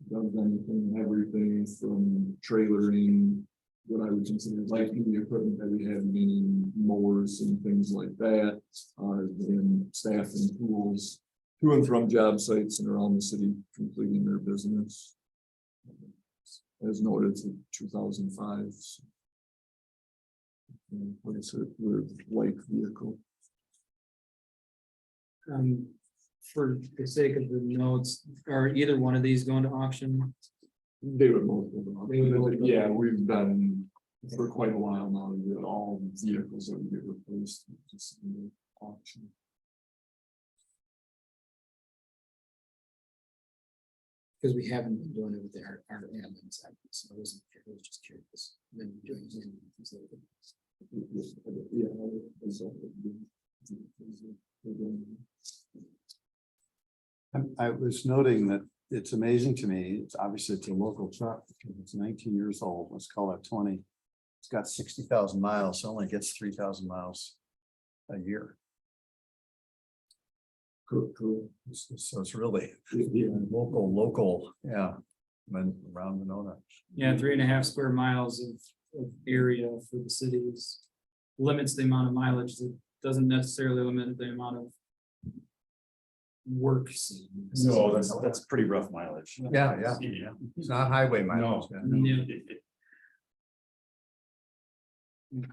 [SPEAKER 2] Does anything, everything from trailering, what I would consider light duty equipment that we have, meaning mowers and things like that. Then staff and tools to and from job sites and around the city completing their business. As noted to 2005. Like I said, we're light vehicle.
[SPEAKER 5] For the sake of the notes, are either one of these going to auction?
[SPEAKER 2] They would most of
[SPEAKER 5] They would both
[SPEAKER 2] them.
[SPEAKER 5] go.
[SPEAKER 2] Yeah, we've done for quite a while now, that all vehicles that we get replaced just in the auction.
[SPEAKER 5] Because we haven't been doing it with our admin side, so I wasn't, I was just curious. Then doing things like that.
[SPEAKER 2] Yeah. it's all-
[SPEAKER 3] I was noting that it's amazing to me. It's obviously it's a local truck. It's 19 years old. Let's call it 20. It's got 60,000 miles. So only gets 3,000 miles a year.
[SPEAKER 2] Cool.
[SPEAKER 3] So it's really
[SPEAKER 2] Yeah.
[SPEAKER 3] local. Yeah. Around Winona.
[SPEAKER 5] Yeah, 3.5 square miles of area for the cities. Limits the amount of mileage, that doesn't necessarily limit the amount of work.
[SPEAKER 4] No, that's pretty rough mileage.
[SPEAKER 3] Yeah.
[SPEAKER 4] Yeah.
[SPEAKER 3] It's not highway miles.
[SPEAKER 5] Yeah.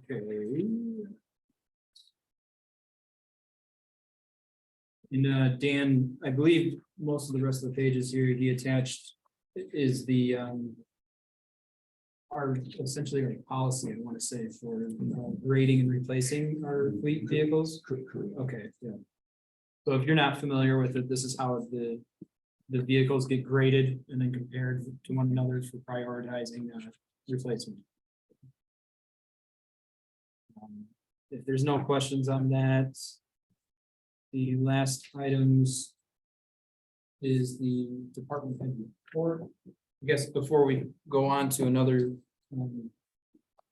[SPEAKER 5] Okay. And Dan, I believe most of the rest of the pages here he attached is the our essentially our policy, I want to say, for grading and replacing our fleet vehicles.
[SPEAKER 2] Correct.
[SPEAKER 5] Okay, yeah. So if you're not familiar with it, this is how the vehicles get graded and then compared to one another for prioritizing replacement. If there's no questions on that, the last items is the department head report. I guess before we go on to another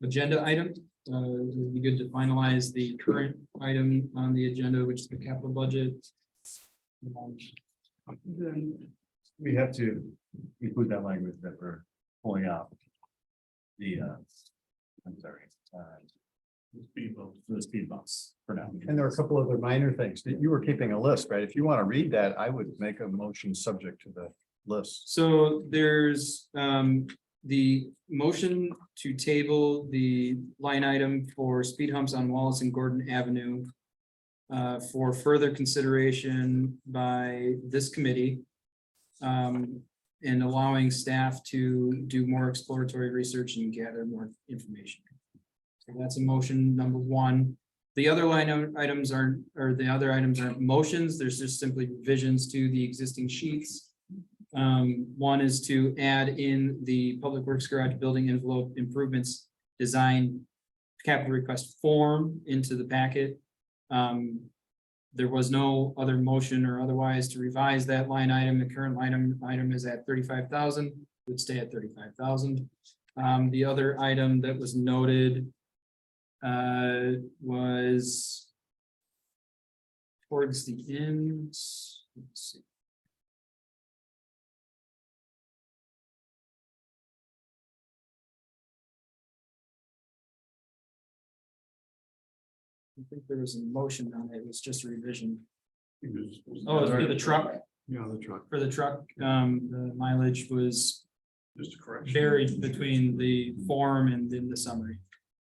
[SPEAKER 5] agenda item, it would be good to finalize the current item on the agenda, which is the capital budget.
[SPEAKER 4] We have to include that language that we're pulling out. The, I'm sorry, for the speed bumps for now.
[SPEAKER 3] And there are a couple other minor things that you were keeping a list, right? If you want to read that, I would make a motion subject to the list.
[SPEAKER 5] So there's the motion to table the line item for speed humps on Wallace and Gordon Avenue. For further consideration by this committee. And allowing staff to do more exploratory research and gather more information. So that's a motion number one. The other items aren't, or the other items aren't motions, there's just simply revisions to the existing sheets. One is to add in the Public Works Garage Building Envelope Improvements Design Capital Request Form into the packet. There was no other motion or otherwise to revise that line item. The current item is at 35,000, would stay at 35,000. The other item that was noted was towards the end. Let's see. I think there was a motion on it, it was just a revision. Oh, it's for the truck,
[SPEAKER 1] Yeah, the truck,
[SPEAKER 5] the mileage was
[SPEAKER 9] Just a correction.
[SPEAKER 5] varied between the form and then the summary.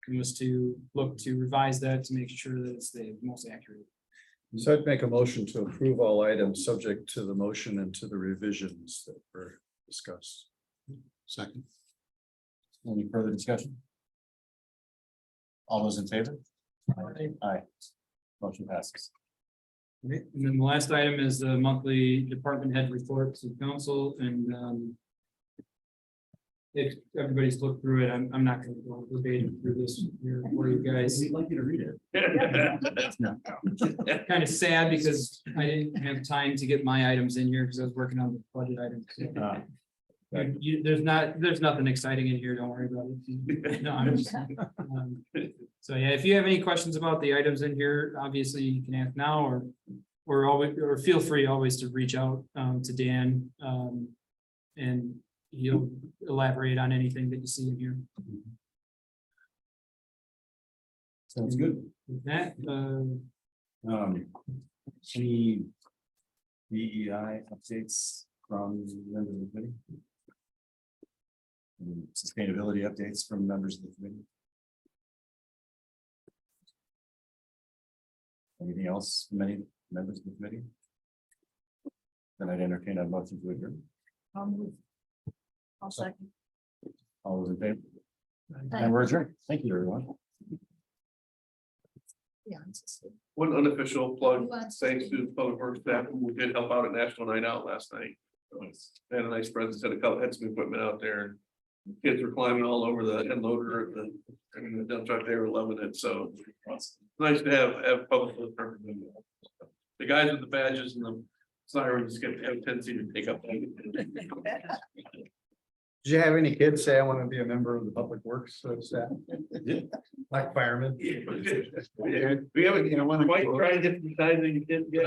[SPEAKER 5] It was to look to revise that to make sure that it's the most accurate.
[SPEAKER 3] So I'd make a motion to approve all items subject to the motion and to the revisions that were discussed.
[SPEAKER 1] second,
[SPEAKER 4] Any further discussion? All those in favor? Aye. Motion passes.
[SPEAKER 5] Okay, and then the last item is the monthly department head report to council and if everybody's looked through it, I'm not gonna go verbatim through this here for you guys.
[SPEAKER 4] We'd like you to read it. No.
[SPEAKER 5] Kind of sad because I didn't have time to get my items in here because I was working on the budget items. There's nothing exciting in here, don't worry about it. No, I'm just, so yeah, if you have any questions about the items in here, obviously you can ask now or feel free always to reach out to Dan. And he'll elaborate on anything that you see in here.
[SPEAKER 4] Sounds good.
[SPEAKER 5] With that,
[SPEAKER 4] Any DEI updates from members of the committee? Any sustainability updates from members of the committee? Anything else from any members of the committee? Then I'd entertain a motion to adjourn.
[SPEAKER 8] I'll second.
[SPEAKER 4] All those in favor? And we're adjourned. Thank you, everyone.
[SPEAKER 6] Yeah, it's just-
[SPEAKER 9] One unofficial plug,
[SPEAKER 6] Who wants
[SPEAKER 9] thanks
[SPEAKER 6] to-
[SPEAKER 9] to the Public Works staff who did help out at National Night Out last night. They had a nice presence, had some equipment out there. Kids were climbing all over the end loader, the dump truck, they were loving it, so. It's nice to have public. Works represented. The guys with the badges and the sirens have a tendency to take up.
[SPEAKER 3] Did you have any kids say I want to be a member of the Public Works staff? Like firemen?
[SPEAKER 9] We haven't quite tried different kinds of kids yet.